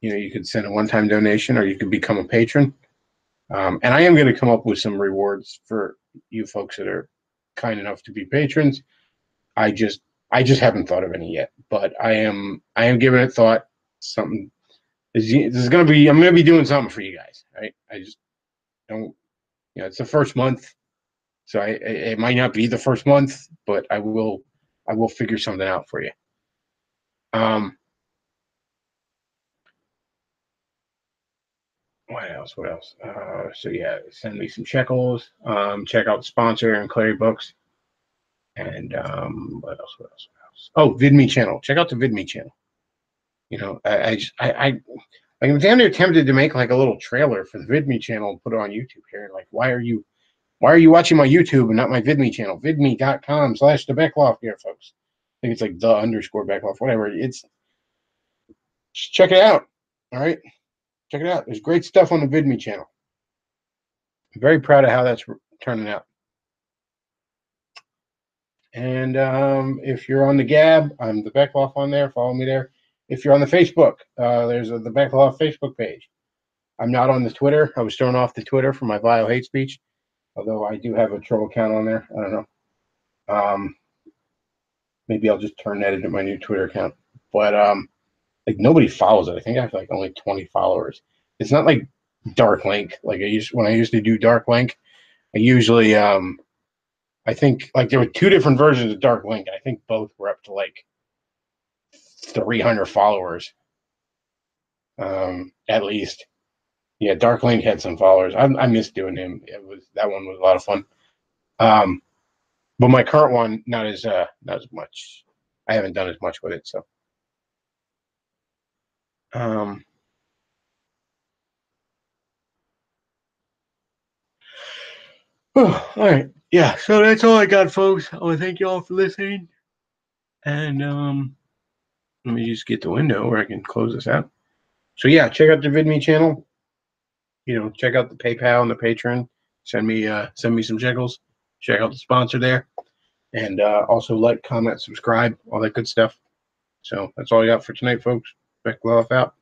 you could send a one-time donation, or you could become a patron. And I am going to come up with some rewards for you folks that are kind enough to be patrons. I just I just haven't thought of any yet, but I am giving it thought. Something this is going to be I'm going to be doing something for you guys. Right? I just don't. It's the first month, so it might not be the first month, but I will figure something out for you. Um, what else? What else? So yeah, send me some shekels. Check out the sponsor and Clary Books. And what else? What else? What else? Oh, VidMe channel. Check out the VidMe channel. I'm damn near tempted to make like a little trailer for the VidMe channel and put it on YouTube here. Like, why are you watching my YouTube and not my VidMe channel? VidMe.com/the Bechtloff here, folks. I think it's like the underscore Bechtloff, whatever. Just check it out. All right, check it out. There's great stuff on the VidMe channel. I'm very proud of how that's turning out. And if you're on the Gab, I'm the Bechtloff on there. Follow me there. If you're on the Facebook, there's the Bechtloff Facebook page. I'm not on the Twitter. I was thrown off the Twitter for my vile hate speech, although I do have a troll account on there. I don't know. Maybe I'll just turn that into my new Twitter account. But like nobody follows it. I think I have like only 20 followers. It's not like Dark Link. Like when I used to do Dark Link, I usually I think like there were two different versions of Dark Link. I think both were up to like 300 followers, at least. Yeah, Dark Link had some followers. I miss doing him. That one was a lot of fun. Um, but my current one not as much. I haven't done as much with it. So um, all right, yeah. So that's all I got, folks. I want to thank you all for listening. And let me just get the window where I can close this out. So yeah, check out the VidMe channel. Check out the PayPal and the Patreon. Send me some shekels. Check out the sponsor there, and also like, comment, subscribe, all that good stuff. So that's all I got for tonight, folks. Bechtloff out.